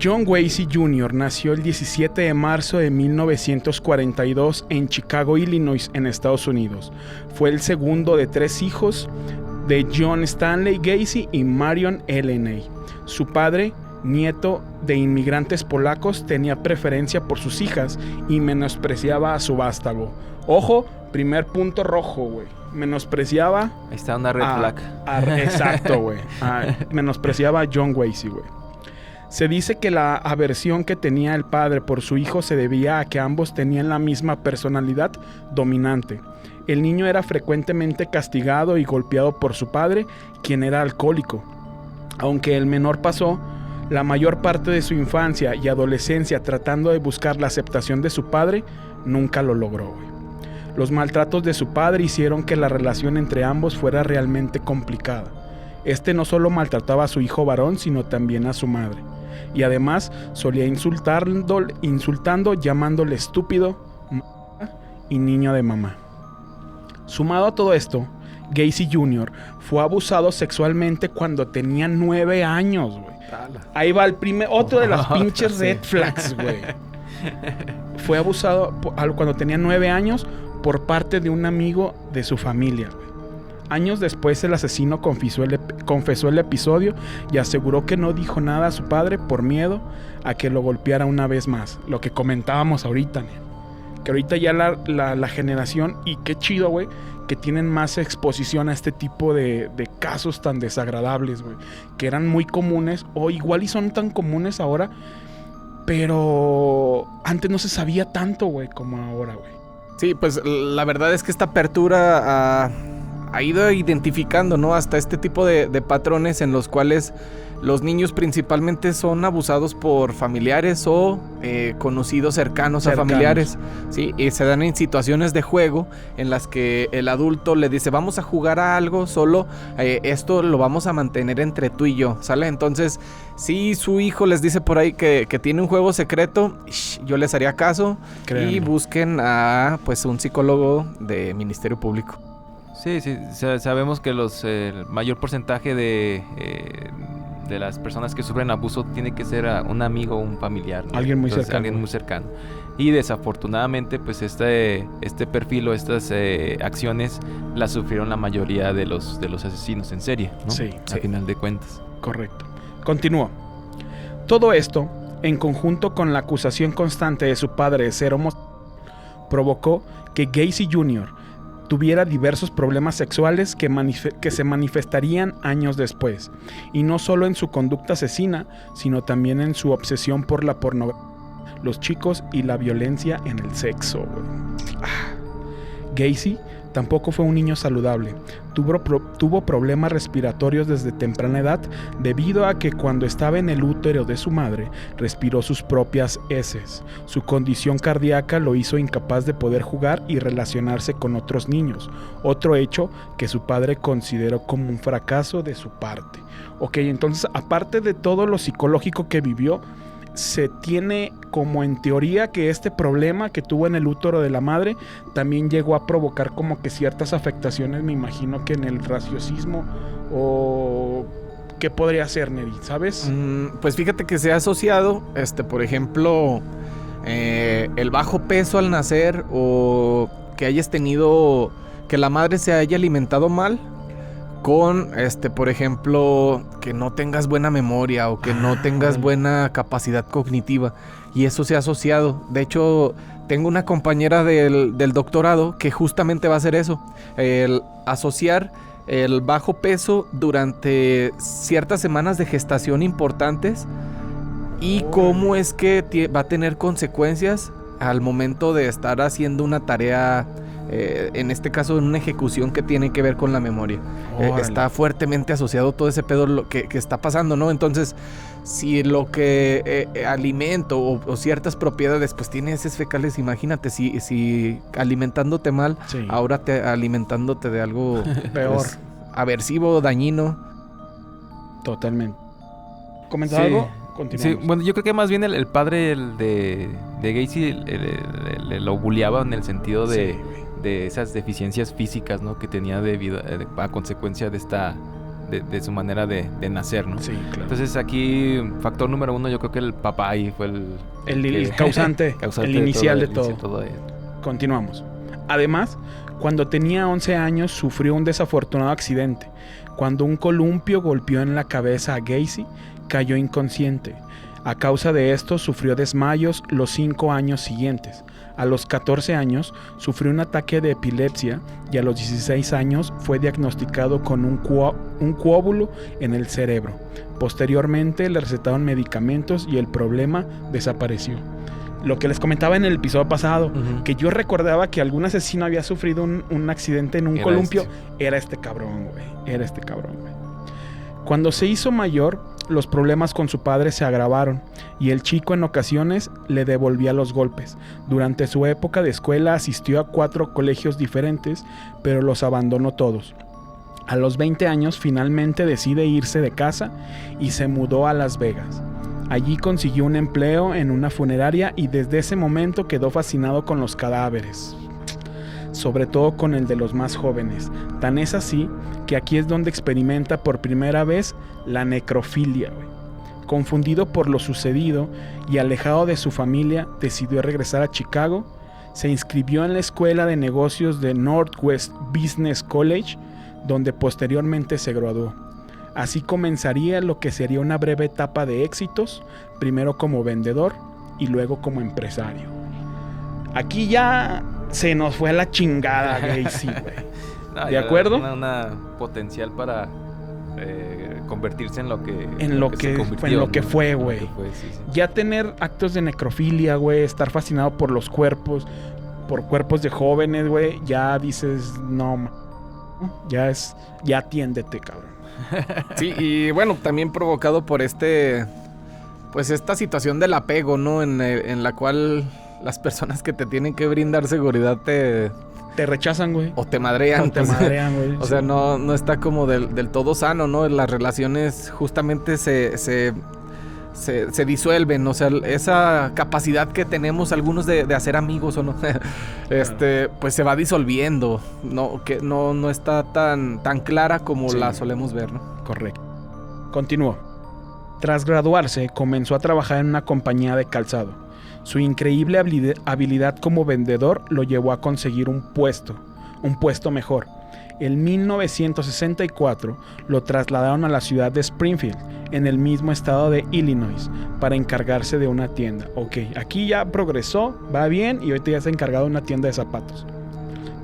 John Gacy Jr. nació el 17 de marzo de 1942 en Chicago, Illinois, en Estados Unidos. Fue el segundo de 3 hijos de John Stanley Gacy y Marion Elena. Su padre, nieto de inmigrantes polacos, tenía preferencia por sus hijas y menospreciaba a su vástago. Ojo, primer punto rojo, güey. Menospreciaba... Ahí está una red flag. Exacto, güey. Menospreciaba a John Gacy, güey. Se dice que la aversión que tenía el padre por su hijo se debía a que ambos tenían la misma personalidad dominante. El niño era frecuentemente castigado y golpeado por su padre, quien era alcohólico. Aunque el menor pasó la mayor parte de su infancia y adolescencia tratando de buscar la aceptación de su padre, nunca lo logró, güey. Los maltratos de su padre hicieron que la relación entre ambos fuera realmente complicada. Este no solo maltrataba a su hijo varón, sino también a su madre. Y además solía insultando, llamándole estúpido y niño de mamá. Sumado a todo esto, Gacy Jr. fue abusado sexualmente cuando tenía 9 años, güey. Ahí va otro de las pinches red flags, güey. Fue abusado cuando tenía 9 años por parte de un amigo de su familia, güey. Años después, el asesino confesó el episodio y aseguró que no dijo nada a su padre por miedo a que lo golpeara una vez más. Lo que comentábamos ahorita, que ahorita ya la generación, y qué chido, güey, que tienen más exposición a este tipo de casos tan desagradables, güey, que eran muy comunes, o igual y son tan comunes ahora, pero antes no se sabía tanto, güey, como ahora, güey. Sí, pues la verdad es que esta apertura ha ido identificando, ¿no? Hasta este tipo de patrones en los cuales los niños principalmente son abusados por familiares o conocidos cercanos a familiares, ¿sí? Y se dan en situaciones de juego en las que el adulto le dice, vamos a jugar a algo, solo esto lo vamos a mantener entre tú y yo, ¿sale? Entonces, si su hijo les dice por ahí que tiene un juego secreto, yo les haría caso. Créanme. Y busquen a pues un psicólogo de Ministerio Público. Sí, sabemos que el mayor porcentaje de las personas que sufren abuso tiene que ser un amigo o un familiar, ¿no? Alguien muy cercano. Alguien muy cercano. Y desafortunadamente, pues este perfil o estas acciones las sufrieron la mayoría de los asesinos en serie, ¿no? Sí. A final de cuentas. Correcto. Continúo. Todo esto, en conjunto con la acusación constante de su padre de ser homosexual, provocó que Gacy Jr. tuviera diversos problemas sexuales que se manifestarían años después, y no solo en su conducta asesina, sino también en su obsesión por la pornografía, los chicos y la violencia en el sexo. Gacy tampoco fue un niño saludable. Tuvo problemas respiratorios desde temprana edad debido a que cuando estaba en el útero de su madre respiró sus propias heces. Su condición cardíaca lo hizo incapaz de poder jugar y relacionarse con otros niños, otro hecho que su padre consideró como un fracaso de su parte. Ok, entonces aparte de todo lo psicológico que vivió, se tiene como en teoría que este problema que tuvo en el útero de la madre también llegó a provocar como que ciertas afectaciones, me imagino que en el raciocismo, o ¿qué podría ser, Neri? ¿Sabes? Pues fíjate que se ha asociado, por ejemplo, el bajo peso al nacer, o que hayas tenido, que la madre se haya alimentado mal, con, por ejemplo, que no tengas buena memoria o que no tengas buena capacidad cognitiva. Y eso se ha asociado. De hecho, tengo una compañera del doctorado que justamente va a hacer eso. El asociar el bajo peso durante ciertas semanas de gestación importantes y cómo es que va a tener consecuencias al momento de estar haciendo una tarea, en este caso en una ejecución que tiene que ver con la memoria. Está fuertemente asociado todo ese pedo lo que está pasando, ¿no? Entonces, si lo que alimento o ciertas propiedades pues tiene heces fecales, imagínate si alimentándote mal, sí, ahora alimentándote de algo peor, pues, aversivo, dañino. Totalmente. ¿Comentado algo? Sí, bueno, yo creo que más bien el padre de Gacy lo bulleaba en el sentido de, sí, de esas deficiencias físicas, ¿no? Que tenía a consecuencia de su manera de nacer, ¿no? Sí, claro. Entonces aquí, factor número 1, yo creo que el papá ahí fue el causante, el inicial de todo. Continuamos. Además, cuando tenía 11 años, sufrió un desafortunado accidente. Cuando un columpio golpeó en la cabeza a Gacy, cayó inconsciente. A causa de esto, sufrió desmayos los 5 años siguientes. A los 14 años, sufrió un ataque de epilepsia y a los 16 años fue diagnosticado con un coágulo en el cerebro. Posteriormente, le recetaron medicamentos y el problema desapareció. Lo que les comentaba en el episodio pasado, que yo recordaba que algún asesino había sufrido un accidente en un columpio. Era este cabrón, güey. Cuando se hizo mayor, los problemas con su padre se agravaron y el chico en ocasiones le devolvía los golpes. Durante su época de escuela asistió a 4 colegios diferentes, pero los abandonó todos. A los 20 años finalmente decide irse de casa y se mudó a Las Vegas. Allí consiguió un empleo en una funeraria y desde ese momento quedó fascinado con los cadáveres, sobre todo con el de los más jóvenes. Tan es así que aquí es donde experimenta por primera vez la necrofilia, güey. Confundido por lo sucedido y alejado de su familia, decidió regresar a Chicago. Se inscribió en la escuela de negocios de Northwest Business College, donde posteriormente se graduó. Así comenzaría lo que sería una breve etapa de éxitos, primero como vendedor y luego como empresario. Aquí ya se nos fue a la chingada, Gacy, güey. No, ¿de acuerdo? Una potencial para convertirse en lo que fue, güey. Sí. Ya tener actos de necrofilia, güey, estar fascinado por los cuerpos, por cuerpos de jóvenes, güey, ya dices, no, Ya atiéndete, cabrón. Sí, y bueno, también provocado por pues esta situación del apego, ¿no? En la cual las personas que te tienen que brindar seguridad te rechazan, güey. O te madrean. O te madrean, güey. O sea, no está como del todo sano, ¿no? Las relaciones justamente se disuelven. O sea, esa capacidad que tenemos algunos de hacer amigos o no, pues se va disolviendo. Que no está tan clara como la solemos ver, ¿no? Correcto. Continuó. Tras graduarse, comenzó a trabajar en una compañía de calzado. Su increíble habilidad como vendedor lo llevó a conseguir un puesto mejor. En 1964 lo trasladaron a la ciudad de Springfield, en el mismo estado de Illinois, para encargarse de una tienda. Ok, aquí ya progresó, va bien, y ahorita ya se ha encargado de una tienda de zapatos.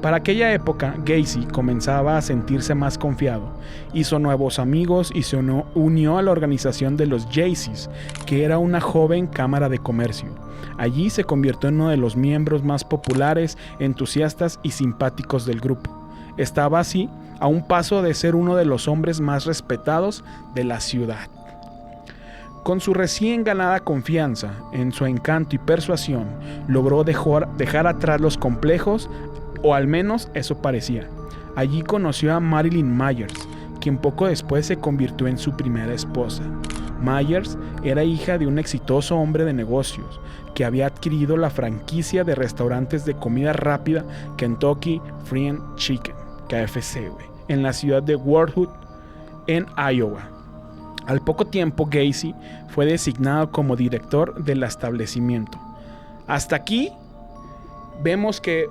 Para aquella época, Gacy comenzaba a sentirse más confiado, hizo nuevos amigos y se unió a la organización de los Jaycees, que era una joven cámara de comercio. Allí se convirtió en uno de los miembros más populares, entusiastas y simpáticos del grupo. Estaba así a un paso de ser uno de los hombres más respetados de la ciudad. Con su recién ganada confianza, en su encanto y persuasión, logró dejar atrás los complejos, o al menos eso parecía. Allí conoció a Marilyn Myers, quien poco después se convirtió en su primera esposa. Myers era hija de un exitoso hombre de negocios que había adquirido la franquicia de restaurantes de comida rápida Kentucky Fried Chicken, KFC, en la ciudad de Walnut, en Iowa. Al poco tiempo, Gacy fue designado como director del establecimiento. Hasta aquí vemos que,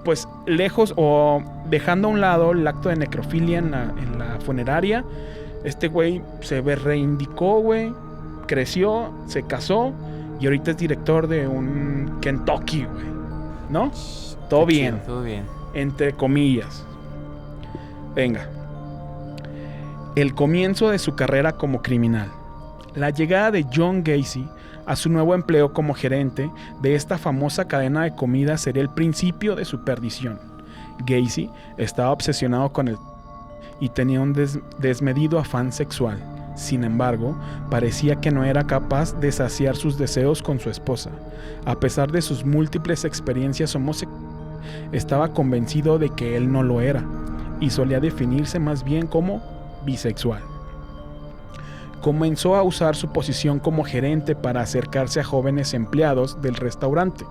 pues, lejos o dejando a un lado el acto de necrofilia en la funeraria, este güey se reivindicó, güey, creció, se casó y ahorita es director de un Kentucky, güey, ¿no? Todo bien. Chido, todo bien. Entre comillas. Venga. El comienzo de su carrera como criminal. La llegada de John Gacy a su nuevo empleo como gerente de esta famosa cadena de comida sería el principio de su perdición. Gacy estaba obsesionado con el y tenía un desmedido afán sexual. Sin embargo, parecía que no era capaz de saciar sus deseos con su esposa. A pesar de sus múltiples experiencias homosexuales, estaba convencido de que él no lo era, y solía definirse más bien como bisexual. Comenzó a usar su posición como gerente para acercarse a jóvenes empleados del restaurante.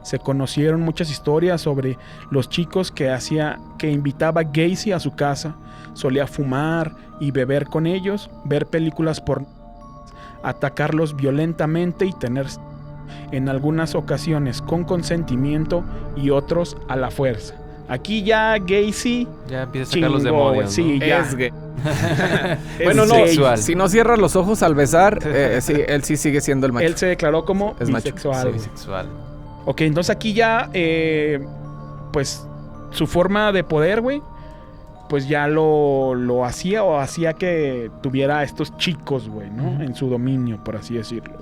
Se conocieron muchas historias sobre los chicos que invitaba Gacy a su casa. Solía fumar y beber con ellos, ver películas porno, atacarlos violentamente y tener, en algunas ocasiones con consentimiento y otros a la fuerza. Aquí ya Gacy ya empieza a sacar los demonios, sí, ¿no? ya. Es gay. Bueno, no, sexual. Si no cierra los ojos al besar, sí, él sí sigue siendo el macho. Él se declaró como Es macho. bisexual. Soy güey. bisexual. Ok, entonces aquí ya, pues, su forma de poder, güey, pues ya lo hacía o hacía que tuviera a estos chicos, güey, ¿no? En su dominio, por así decirlo.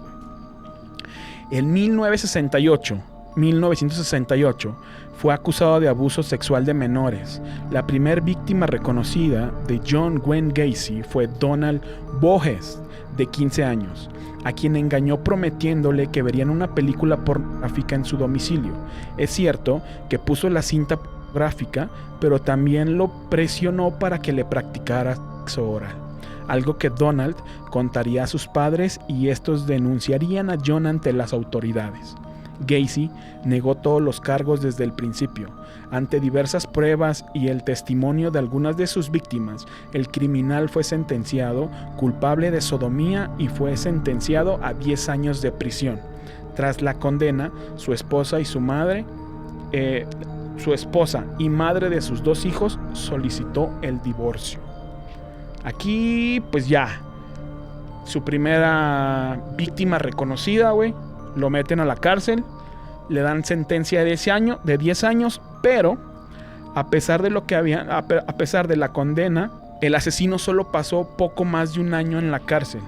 En 1968, fue acusado de abuso sexual de menores. La primer víctima reconocida de John Wayne Gacy fue Donald Bojes, de 15 años, a quien engañó prometiéndole que verían una película pornográfica en su domicilio. Es cierto que puso la cinta pornográfica, pero también lo presionó para que le practicara sexo oral, algo que Donald contaría a sus padres y estos denunciarían a John ante las autoridades. Gacy negó todos los cargos desde el principio. Ante diversas pruebas y el testimonio de algunas de sus víctimas, el criminal fue sentenciado culpable de sodomía y fue sentenciado a 10 años de prisión. Tras la condena, su esposa y madre de sus 2 hijos solicitó el divorcio. Aquí, pues ya, su primera víctima reconocida, güey, lo meten a la cárcel, le dan sentencia de 10 años, pero a pesar de la condena, el asesino solo pasó poco más de 1 año en la cárcel.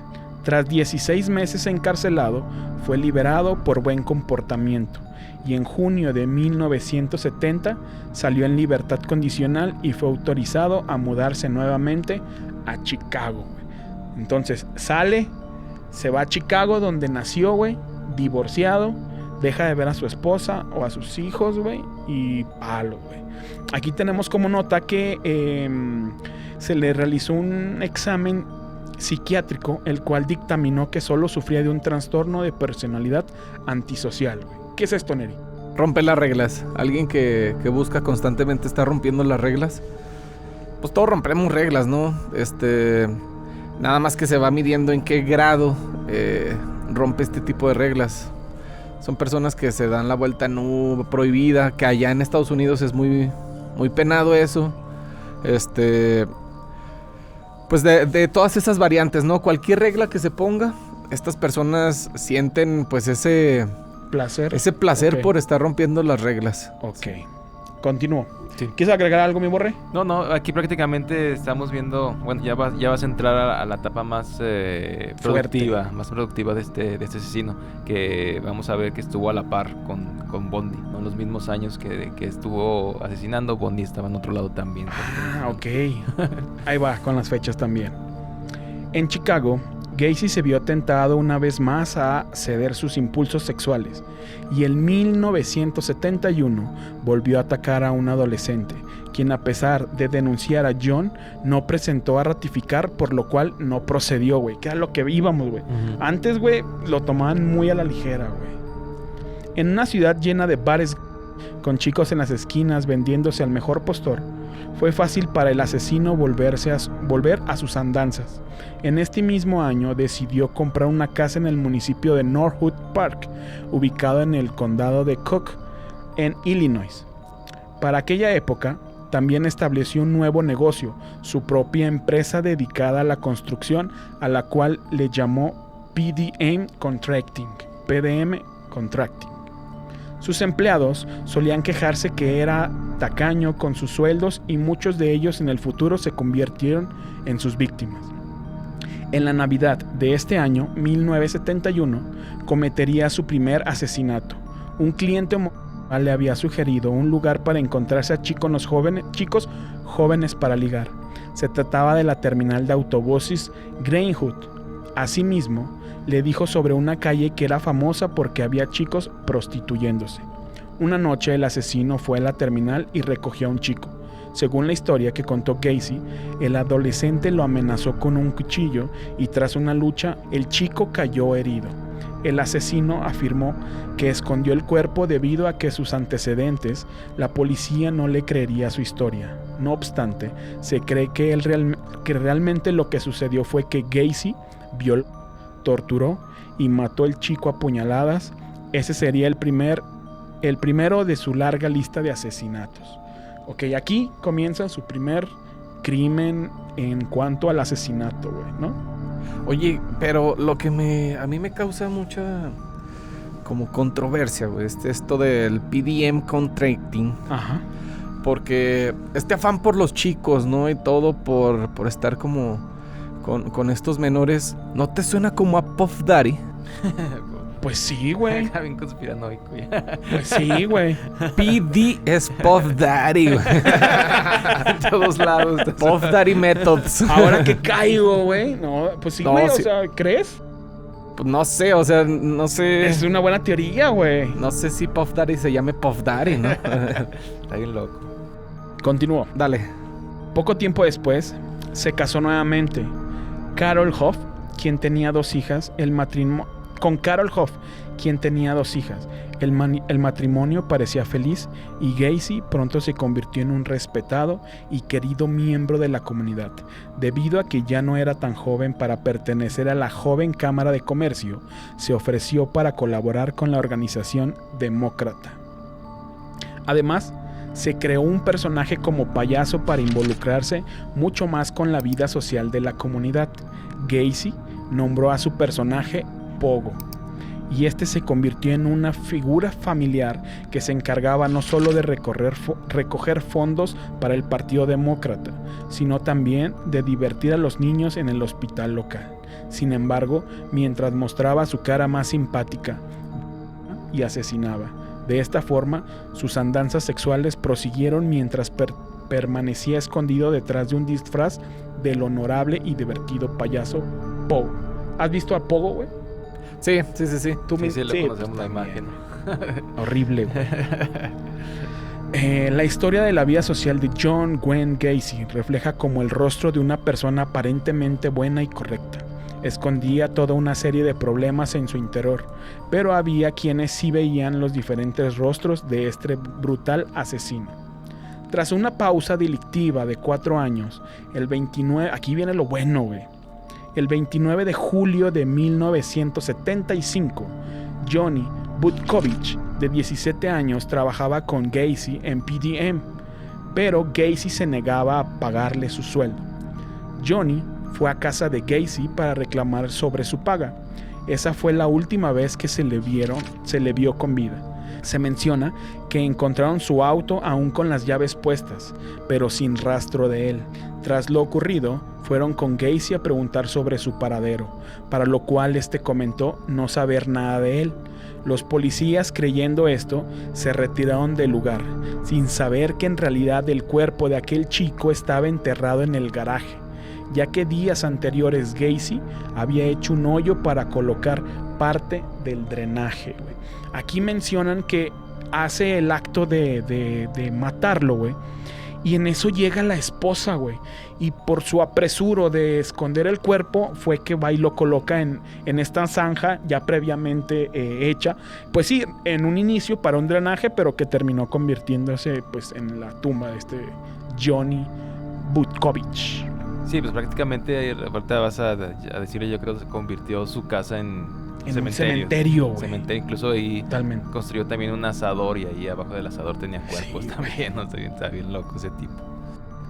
Tras 16 meses encarcelado, fue liberado por buen comportamiento y en junio de 1970 salió en libertad condicional y fue autorizado a mudarse nuevamente a Chicago, güey. Entonces sale, se va a Chicago donde nació, güey, divorciado, deja de ver a su esposa o a sus hijos, güey, y palo, güey. Aquí tenemos como nota que se le realizó un examen psiquiátrico, el cual dictaminó que solo sufría de un trastorno de personalidad antisocial, güey. ¿Qué es esto, Neri? Rompe las reglas. Alguien que busca constantemente estar rompiendo las reglas. Pues todos rompemos reglas, ¿no? Nada más que se va midiendo en qué grado rompe este tipo de reglas. Son personas que se dan la vuelta no prohibida, que allá en Estados Unidos es muy, muy penado eso. Pues de todas esas variantes, ¿no? Cualquier regla que se ponga, estas personas sienten pues ese placer Okay. por estar rompiendo las reglas. Ok. Sí. Continúo. Sí. ¿Quieres agregar algo, mi borre? No, aquí prácticamente estamos viendo, bueno, ya vas a entrar a la etapa más productiva de este asesino, que vamos a ver que estuvo a la par con Bundy, ¿no? Los mismos años que estuvo asesinando, Bundy estaba en otro lado también. Ok. Ahí va, con las fechas también. En Chicago, Gacy se vio tentado una vez más a ceder sus impulsos sexuales y en 1971 volvió a atacar a un adolescente, quien a pesar de denunciar a John, no presentó a ratificar, por lo cual no procedió, güey. Que era lo que íbamos, güey. Uh-huh. Antes, güey, lo tomaban muy a la ligera, güey. En una ciudad llena de bares con chicos en las esquinas vendiéndose al mejor postor, fue fácil para el asesino volver a sus andanzas. En este mismo año decidió comprar una casa en el municipio de Northwood Park, ubicado en el condado de Cook, en Illinois. Para aquella época, también estableció un nuevo negocio, su propia empresa dedicada a la construcción, a la cual le llamó PDM Contracting. Sus empleados solían quejarse que era tacaño con sus sueldos y muchos de ellos en el futuro se convirtieron en sus víctimas. En la Navidad de este año, 1971, cometería su primer asesinato. Un cliente le había sugerido un lugar para encontrarse a chicos jóvenes para ligar. Se trataba de la terminal de autobuses Greenwood. Asimismo, le dijo sobre una calle que era famosa porque había chicos prostituyéndose. Una noche el asesino fue a la terminal y recogió a un chico. Según la historia que contó Gacy, el adolescente lo amenazó con un cuchillo y tras una lucha el chico cayó herido. El asesino afirmó que escondió el cuerpo debido a que sus antecedentes, la policía no le creería su historia. No obstante, se cree que realmente lo que sucedió fue que Gacy violó, torturó y mató al chico a puñaladas. Ese sería el primero de su larga lista de asesinatos. Ok, aquí comienza su primer crimen en cuanto al asesinato, güey, ¿no? Oye, pero lo que a mí me causa mucha como controversia, güey, esto del PDM Contracting. Ajá. Porque este afán por los chicos, ¿no? Y todo por estar como con estos menores, ¿no te suena como a Puff Daddy? Pues sí, güey. Está bien conspiranoico ya. Pues sí, güey. PD es Puff Daddy, güey. En todos lados. Puff Daddy Methods. Ahora que caigo, güey. No, pues sí, No, güey. sí. O sea, ¿crees? Pues no sé, o sea, no sé. Es una buena teoría, güey. No sé si Puff Daddy se llame Puff Daddy, ¿no? Está bien loco. Continúo. Dale. Poco tiempo después, se casó nuevamente. Carol Hoff, quien tenía dos hijas, con Carol Hoff, quien tenía dos hijas. El matrimonio parecía feliz y Gacy pronto se convirtió en un respetado y querido miembro de la comunidad. Debido a que ya no era tan joven para pertenecer a la joven Cámara de Comercio, se ofreció para colaborar con la organización demócrata. Además, se creó un personaje como payaso para involucrarse mucho más con la vida social de la comunidad. Gacy nombró a su personaje Pogo, y este se convirtió en una figura familiar que se encargaba no solo de recoger fondos para el Partido Demócrata, sino también de divertir a los niños en el hospital local. Sin embargo, mientras mostraba su cara más simpática y asesinaba, De esta forma, sus andanzas sexuales prosiguieron mientras permanecía escondido detrás de un disfraz del honorable y divertido payaso Pogo. ¿Has visto a Pogo, güey? Sí. Tú sí, lo conocemos, la imagen. Horrible, güey. La historia de la vida social de John Wayne Gacy refleja como el rostro de una persona aparentemente buena y correcta. Escondía toda una serie de problemas en su interior, pero había quienes sí veían los diferentes rostros de este brutal asesino. Tras una pausa delictiva de 4 años, el 29... Aquí viene lo bueno, güey. El 29 de julio de 1975, Johnny Butkovich, de 17 años, trabajaba con Gacy en PDM, pero Gacy se negaba a pagarle su sueldo. Johnny fue a casa de Gacy para reclamar sobre su paga. Esa fue la última vez que se le vio con vida. Se menciona que encontraron su auto aún con las llaves puestas, pero sin rastro de él. Tras lo ocurrido, fueron con Gacy a preguntar sobre su paradero, para lo cual este comentó no saber nada de él. Los policías, creyendo esto, se retiraron del lugar, sin saber que en realidad el cuerpo de aquel chico estaba enterrado en el garaje, ya que días anteriores Gacy había hecho un hoyo para colocar parte del drenaje, güey. Aquí mencionan que hace el acto de matarlo, güey. Y en eso llega la esposa, güey. Y por su apresuro de esconder el cuerpo, fue que va y lo coloca en esta zanja ya previamente hecha. Pues sí, en un inicio para un drenaje, pero que terminó convirtiéndose pues en la tumba de este Johnny Butkovich. Sí, pues prácticamente, ahorita vas a decirle, yo creo que se convirtió su casa en un cementerio, güey. Cementerio, incluso ahí totalmente. Construyó también un asador y ahí abajo del asador tenía cuerpos, sí, también, no sé, está bien loco ese tipo.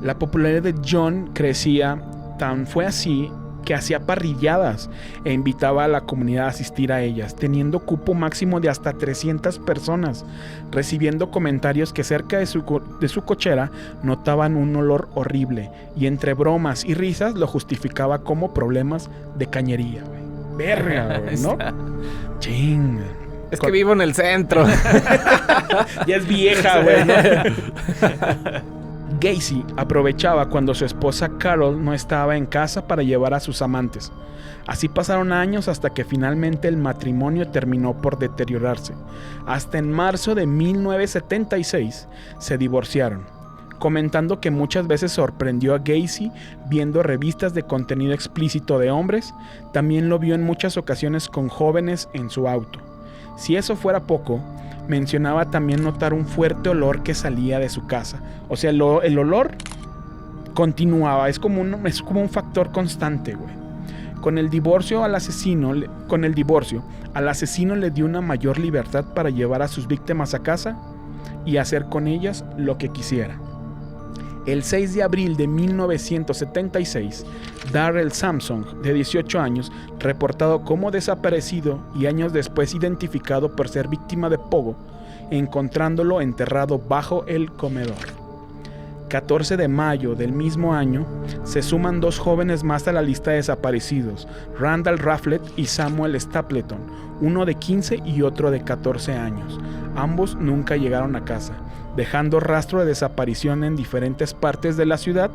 La popularidad de John crecía, tan fue así que hacía parrilladas e invitaba a la comunidad a asistir a ellas, teniendo cupo máximo de hasta 300 personas, recibiendo comentarios que cerca de su cochera notaban un olor horrible y entre bromas y risas lo justificaba como problemas de cañería, güey. Verga, güey, ¿no? Ching. Es que vivo en el centro. Ya es vieja, güey, ¿no? Gacy aprovechaba cuando su esposa Carol no estaba en casa para llevar a sus amantes. Así pasaron años hasta que finalmente el matrimonio terminó por deteriorarse. Hasta en marzo de 1976 se divorciaron, comentando que muchas veces sorprendió a Gacy viendo revistas de contenido explícito de hombres. También lo vio en muchas ocasiones con jóvenes en su auto. Si eso fuera poco, mencionaba también notar un fuerte olor que salía de su casa. O sea, el olor continuaba, es como un factor constante, güey. Con el divorcio, al asesino le dio una mayor libertad para llevar a sus víctimas a casa y hacer con ellas lo que quisiera. El 6 de abril de 1976, Darrell Samson, de 18 años, reportado como desaparecido y años después identificado por ser víctima de Pogo, encontrándolo enterrado bajo el comedor. 14 de mayo del mismo año, se suman 2 jóvenes más a la lista de desaparecidos, Randall Rafflet y Samuel Stapleton, uno de 15 y otro de 14 años. Ambos nunca llegaron a casa, dejando rastro de desaparición en diferentes partes de la ciudad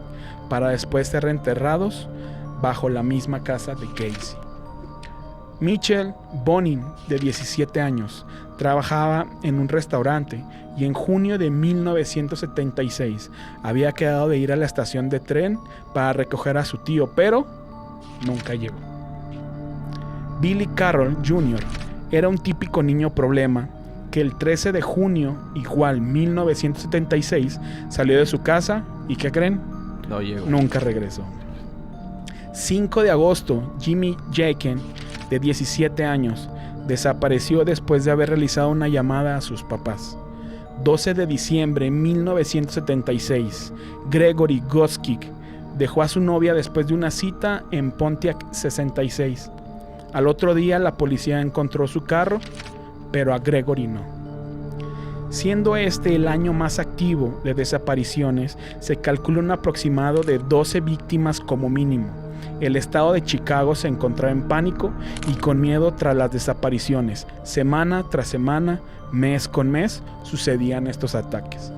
para después ser enterrados bajo la misma casa de Gacy. Mitchell Bonin, de 17 años, trabajaba en un restaurante y en junio de 1976 había quedado de ir a la estación de tren para recoger a su tío, pero nunca llegó. Billy Carroll Jr. era un típico niño problema que el 13 de junio, igual 1976, salió de su casa y ¿qué creen? No llegó. Nunca regresó. 5 de agosto, Jimmy Jaken, de 17 años, desapareció después de haber realizado una llamada a sus papás. 12 de diciembre de 1976, Gregory Goskik dejó a su novia después de una cita en Pontiac 66. Al otro día la policía encontró su carro, pero a Gregory no. Siendo este el año más activo de desapariciones, se calcula un aproximado de 12 víctimas como mínimo, El estado de Chicago se encontraba en pánico y con miedo tras las desapariciones. Semana tras semana, mes con mes, sucedían estos ataques.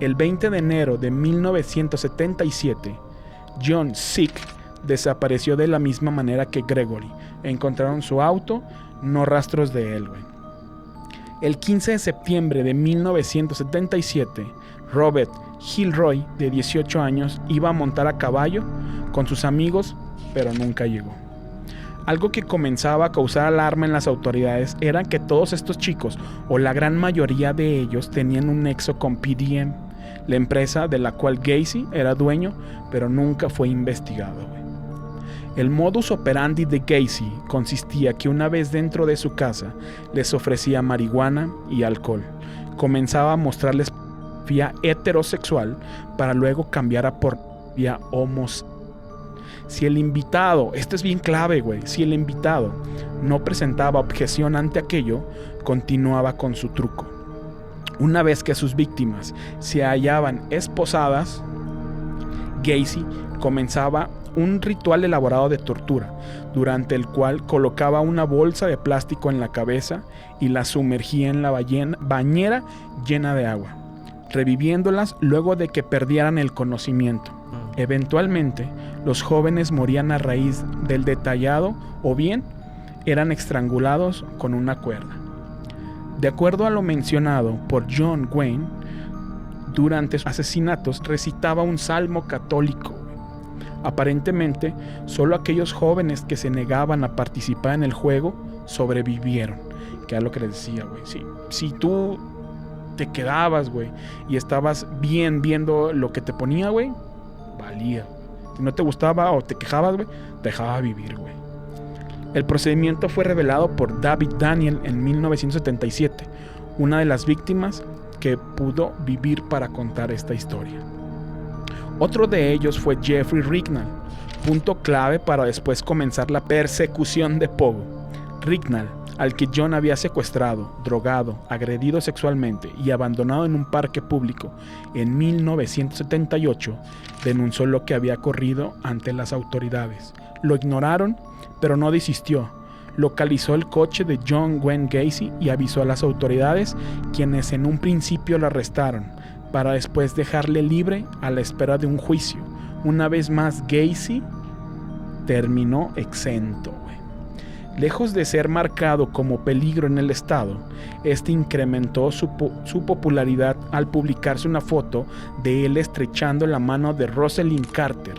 El 20 de enero de 1977, John Sick desapareció de la misma manera que Gregory. Encontraron su auto, no rastros de él, güey. El 15 de septiembre de 1977, Robert Gilroy, de 18 años, iba a montar a caballo con sus amigos, pero nunca llegó. Algo que comenzaba a causar alarma en las autoridades era que todos estos chicos, o la gran mayoría de ellos, tenían un nexo con PDM, la empresa de la cual Gacy era dueño, pero nunca fue investigado, güey. El modus operandi de Gacy consistía que una vez dentro de su casa les ofrecía marihuana y alcohol. Comenzaba a mostrarles pornografía heterosexual para luego cambiar a pornografía homosexual. Si el invitado, esto es bien clave, güey, si el invitado no presentaba objeción ante aquello, continuaba con su truco. Una vez que sus víctimas se hallaban esposadas, Gacy comenzaba un ritual elaborado de tortura, durante el cual colocaba una bolsa de plástico en la cabeza y la sumergía en la bañera llena de agua, reviviéndolas luego de que perdieran el conocimiento. Eventualmente, los jóvenes morían a raíz del detallado o bien eran estrangulados con una cuerda. De acuerdo a lo mencionado por John Wayne, durante sus asesinatos recitaba un salmo católico. Aparentemente, solo aquellos jóvenes que se negaban a participar en el juego sobrevivieron. Que era lo que les decía, güey. Si tú te quedabas, güey, y estabas bien viendo lo que te ponía, güey, valía. Si no te gustaba o te quejabas, güey, te dejaba vivir, güey. El procedimiento fue revelado por David Daniel en 1977, una de las víctimas que pudo vivir para contar esta historia. Otro de ellos fue Jeffrey Rignall, punto clave para después comenzar la persecución de Pogo. Rignall, al que John había secuestrado, drogado, agredido sexualmente y abandonado en un parque público en 1978, denunció lo que había ocurrido ante las autoridades. Lo ignoraron, pero no desistió. Localizó el coche de John Wayne Gacy y avisó a las autoridades, quienes en un principio lo arrestaron, para después dejarle libre a la espera de un juicio. Una vez más, Gacy terminó exento, güey. Lejos de ser marcado como peligro en el estado, este incrementó su popularidad al publicarse una foto de él estrechando la mano de Rosalind Carter,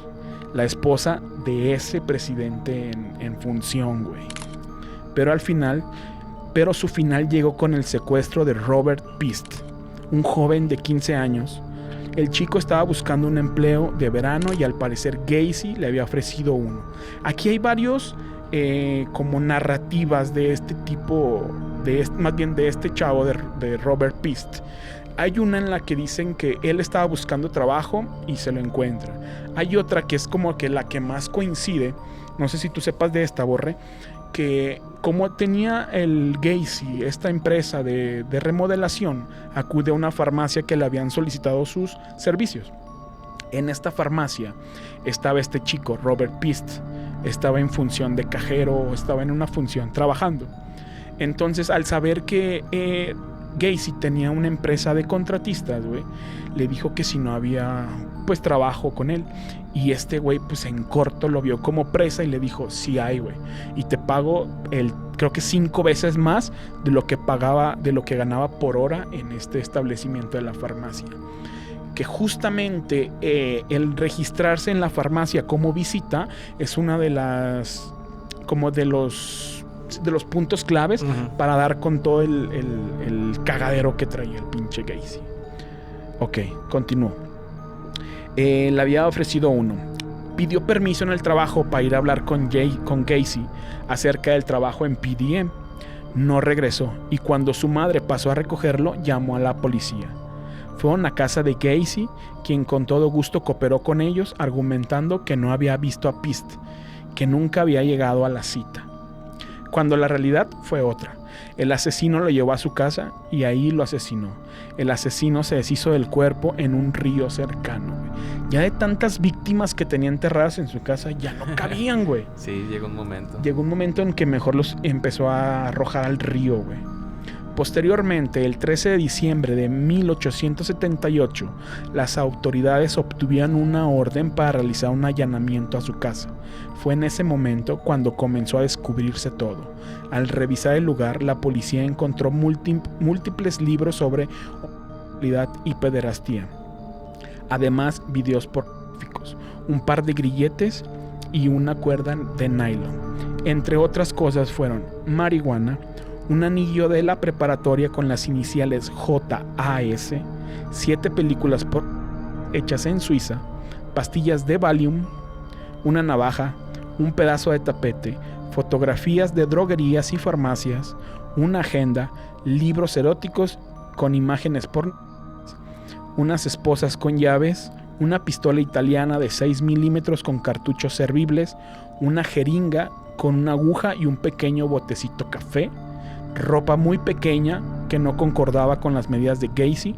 la esposa de ese presidente en función, güey. Pero su final llegó con el secuestro de Robert Pist, un joven de 15 años. El chico estaba buscando un empleo de verano y al parecer Gacy le había ofrecido uno. Aquí hay varios como narrativas de este tipo, más bien de este chavo de Robert Pist. Hay una en la que dicen que él estaba buscando trabajo y se lo encuentra. Hay otra que es como que la que más coincide, no sé si tú sepas de esta, Borre, que como tenía el Gacy, esta empresa de remodelación, acude a una farmacia que le habían solicitado sus servicios. En esta farmacia estaba este chico, Robert Pist, estaba en función de cajero, estaba en una función trabajando. Entonces, al saber que Gacy tenía una empresa de contratistas, güey, le dijo que si no había pues trabajo con él, y este güey pues en corto lo vio como presa y le dijo, sí hay, güey, y te pago creo que 5 veces más de lo que ganaba por hora en este establecimiento de la farmacia. Que justamente el registrarse en la farmacia como visita es una de las como de los puntos claves para dar con todo el cagadero que traía el pinche Gacy. Ok, continúo. Le había ofrecido uno. Pidió permiso en el trabajo para ir a hablar con Gacy acerca del trabajo en PDM. No regresó y cuando su madre pasó a recogerlo, llamó a la policía. Fueron a casa de Gacy, quien con todo gusto cooperó con ellos, argumentando que no había visto a Pist, que nunca había llegado a la cita, cuando la realidad fue otra. El asesino lo llevó a su casa y ahí lo asesinó. El asesino se deshizo del cuerpo en un río cercano, güey. Ya de tantas víctimas que tenía enterradas en su casa, ya no cabían, güey. Sí, llegó un momento. Llegó un momento en que mejor los empezó a arrojar al río, güey. Posteriormente, el 13 de diciembre de 1878, las autoridades obtuvieron una orden para realizar un allanamiento a su casa. Fue en ese momento cuando comenzó a descubrirse todo. Al revisar el lugar, la policía encontró múltiples libros sobre homosexualidad y pederastía. Además, videos pornográficos, un par de grilletes y una cuerda de nylon. Entre otras cosas fueron marihuana, un anillo de la preparatoria con las iniciales JAS, 7 películas hechas en Suiza, pastillas de Valium, una navaja, un pedazo de tapete, fotografías de droguerías y farmacias, una agenda, libros eróticos con imágenes pornográficas, unas esposas con llaves, una pistola italiana de 6 milímetros con cartuchos servibles, una jeringa con una aguja y un pequeño botecito café, ropa muy pequeña que no concordaba con las medidas de Gacy,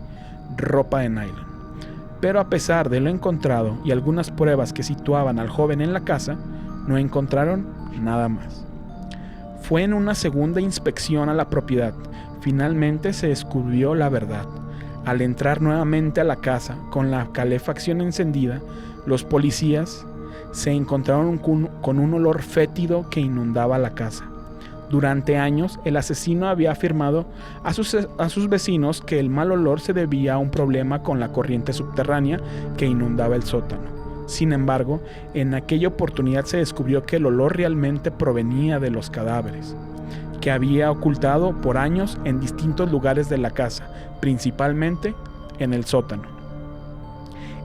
ropa de nylon. Pero a pesar de lo encontrado y algunas pruebas que situaban al joven en la casa, no encontraron nada más. Fue en una segunda inspección a la propiedad, finalmente se descubrió la verdad. Al entrar nuevamente a la casa con la calefacción encendida, los policías se encontraron con un olor fétido que inundaba la casa. Durante años, el asesino había afirmado a sus vecinos que el mal olor se debía a un problema con la corriente subterránea que inundaba el sótano. Sin embargo, en aquella oportunidad se descubrió que el olor realmente provenía de los cadáveres, que había ocultado por años en distintos lugares de la casa, principalmente en el sótano.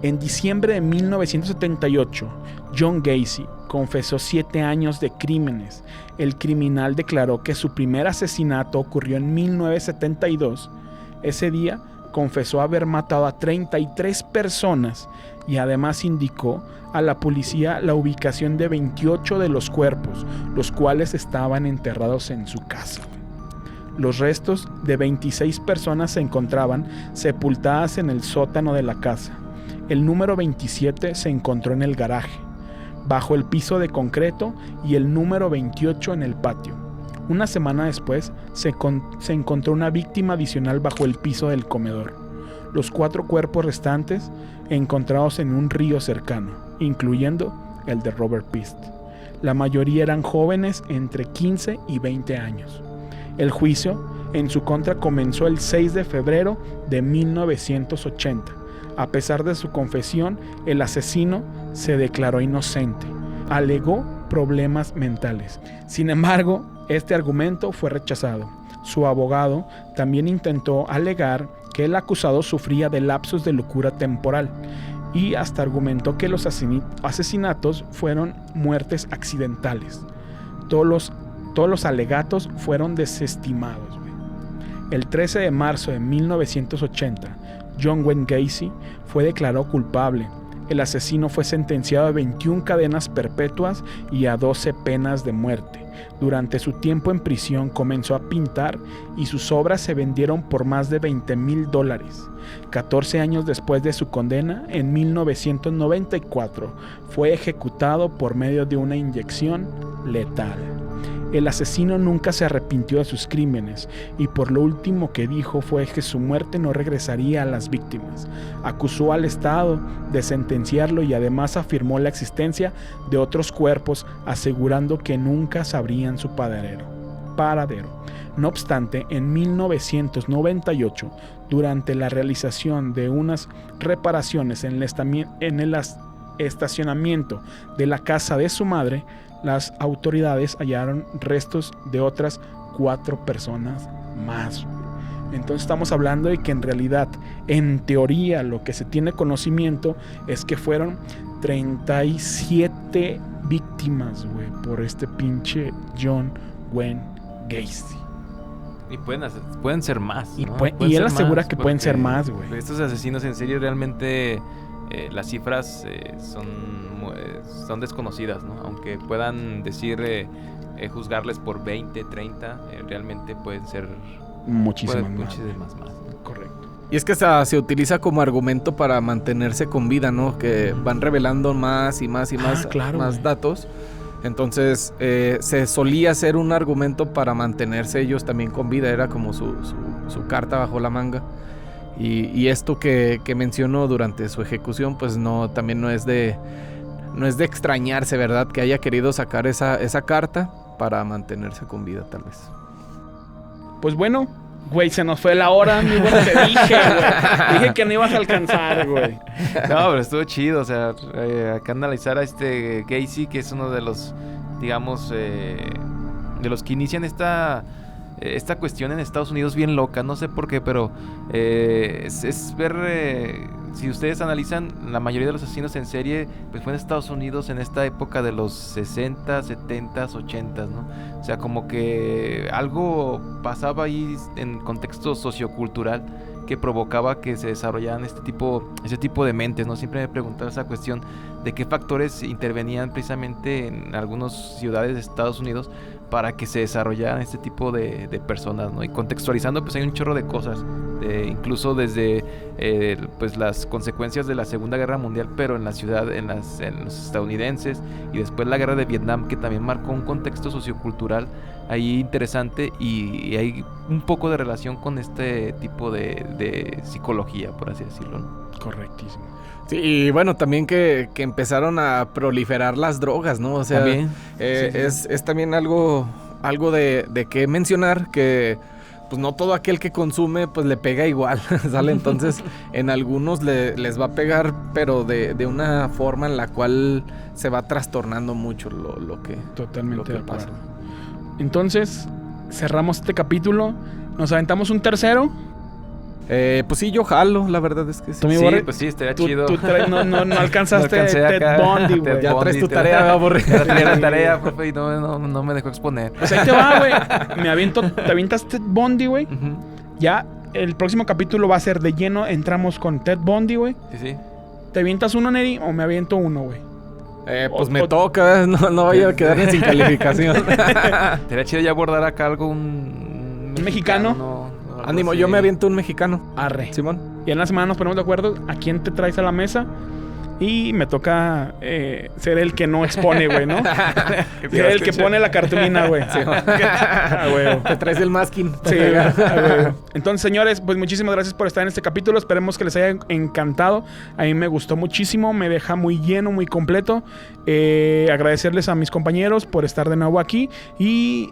En diciembre de 1978, John Gacy confesó 7 años de crímenes. El criminal declaró que su primer asesinato ocurrió en 1972. Ese día confesó haber matado a 33 personas y además indicó a la policía la ubicación de 28 de los cuerpos, los cuales estaban enterrados en su casa. Los restos de 26 personas se encontraban sepultadas en el sótano de la casa. El número 27 se encontró en el garaje, bajo el piso de concreto, y el número 28 en el patio. Una semana después se encontró una víctima adicional bajo el piso del comedor. Los 4 cuerpos restantes encontrados en un río cercano, incluyendo el de Robert Pist. La mayoría eran jóvenes entre 15 y 20 años. El juicio en su contra comenzó el 6 de febrero de 1980. A pesar de su confesión, el asesino se declaró inocente. Alegó problemas mentales. Sin embargo, este argumento fue rechazado. Su abogado también intentó alegar que el acusado sufría de lapsos de locura temporal y hasta argumentó que los asesinatos fueron muertes accidentales. Todos los alegatos fueron desestimados. El 13 de marzo de 1980, John Wayne Gacy fue declarado culpable. El asesino fue sentenciado a 21 cadenas perpetuas y a 12 penas de muerte. Durante su tiempo en prisión comenzó a pintar y sus obras se vendieron por más de $20,000. 14 años después de su condena, en 1994, fue ejecutado por medio de una inyección letal. El asesino nunca se arrepintió de sus crímenes y por lo último que dijo fue que su muerte no regresaría a las víctimas. Acusó al Estado de sentenciarlo y además afirmó la existencia de otros cuerpos, asegurando que nunca sabrían su paradero. No obstante, en 1998, durante la realización de unas reparaciones en el estacionamiento de la casa de su madre, las autoridades hallaron restos de otras 4 personas más. Entonces estamos hablando de que en realidad, en teoría, lo que se tiene conocimiento es que fueron 37 víctimas, güey, por este pinche John Wayne Gacy. Y pueden ser más, ¿no? Y él asegura que pueden ser más, güey. Estos asesinos en serie realmente las cifras son desconocidas, ¿no? Aunque puedan decir juzgarles por 20, 30, realmente pueden ser muchísimas más. Correcto. Y es que se utiliza como argumento para mantenerse con vida, ¿no? Que van revelando más y más datos. Entonces, se solía hacer un argumento para mantenerse ellos también con vida. Era como su carta bajo la manga. Y esto que mencionó durante su ejecución, pues también no es de extrañarse, ¿verdad? Que haya querido sacar esa carta para mantenerse con vida, tal vez. Pues bueno, güey, se nos fue la hora, mi güey, te dije, güey. Dije que no ibas a alcanzar, güey. No, pero estuvo chido, o sea, acá analizar a Gacy, que es uno de los, digamos, de los que inician esta cuestión en Estados Unidos bien loca, no sé por qué, pero es ver, si ustedes analizan, la mayoría de los asesinos en serie pues fue en Estados Unidos en esta época de los 60, 70, 80, ¿no? O sea, como que algo pasaba ahí en contexto sociocultural que provocaba que se desarrollaran ese tipo de mentes, ¿no? Siempre me he preguntado esa cuestión de qué factores intervenían precisamente en algunas ciudades de Estados Unidos para que se desarrollaran este tipo de personas, ¿no? Y contextualizando, pues hay un chorro de cosas, incluso desde pues las consecuencias de la Segunda Guerra Mundial, pero en la ciudad, en los estadounidenses, y después la Guerra de Vietnam, que también marcó un contexto sociocultural ahí interesante, y hay un poco de relación con este tipo de psicología, por así decirlo, ¿no? Correctísimo. Sí, y bueno, también que empezaron a proliferar las drogas, ¿no? O sea, también, es también algo de qué mencionar, que pues no todo aquel que consume pues le pega igual, ¿sale? Entonces en algunos les va a pegar, pero de una forma en la cual se va trastornando mucho lo que Totalmente lo que de acuerdo. pasa. Entonces, cerramos este capítulo. Nos aventamos un tercero. Pues sí, yo jalo, la verdad es que sí. Sí, pues sí, estaría chido. Tú no alcanzaste No alcancé Ted acá. Bundy, güey. Ya traes tu tarea, ¿verdad, Borre? Ya traía la tarea, profe, y no me dejó exponer. Pues ahí te va, güey. Te avientas Ted Bundy, güey. Uh-huh. Ya, el próximo capítulo va a ser de lleno. Entramos con Ted Bundy, güey. Sí. ¿Te avientas uno, Neri, o me aviento uno, güey? Pues me toca, no vaya a quedar sin calificación. Sería chido ya abordar acá algo, un mexicano. algo Ánimo, así. yo me aviento un mexicano. Arre. Simón. Y en la semana nos ponemos de acuerdo a quién te traes a la mesa. Y me toca ser el que no expone, güey, ¿no? Ser el que pone la cartulina, güey. Sí, güey. te traes el masking. Sí, güey. Entonces, señores, pues muchísimas gracias por estar en este capítulo. Esperemos que les haya encantado. A mí me gustó muchísimo. Me deja muy lleno, muy completo. Agradecerles a mis compañeros por estar de nuevo aquí. Y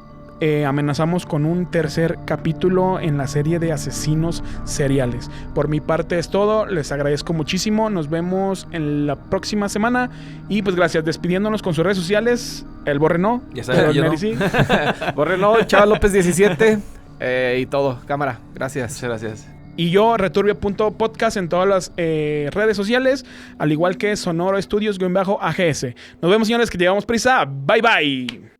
amenazamos con un tercer capítulo en la serie de asesinos seriales. Por mi parte es todo. Les agradezco muchísimo. Nos vemos en la próxima semana. Y pues gracias. Despidiéndonos con sus redes sociales. El Borre no. Ya saben que yo no. Sí. Borre no, Chava López 17. Y todo. Cámara. Gracias. Muchas gracias. Y yo, returbio.podcast en todas las redes sociales, al igual que Sonoro Estudios-AGS. Nos vemos, señores, que llevamos prisa. Bye, bye.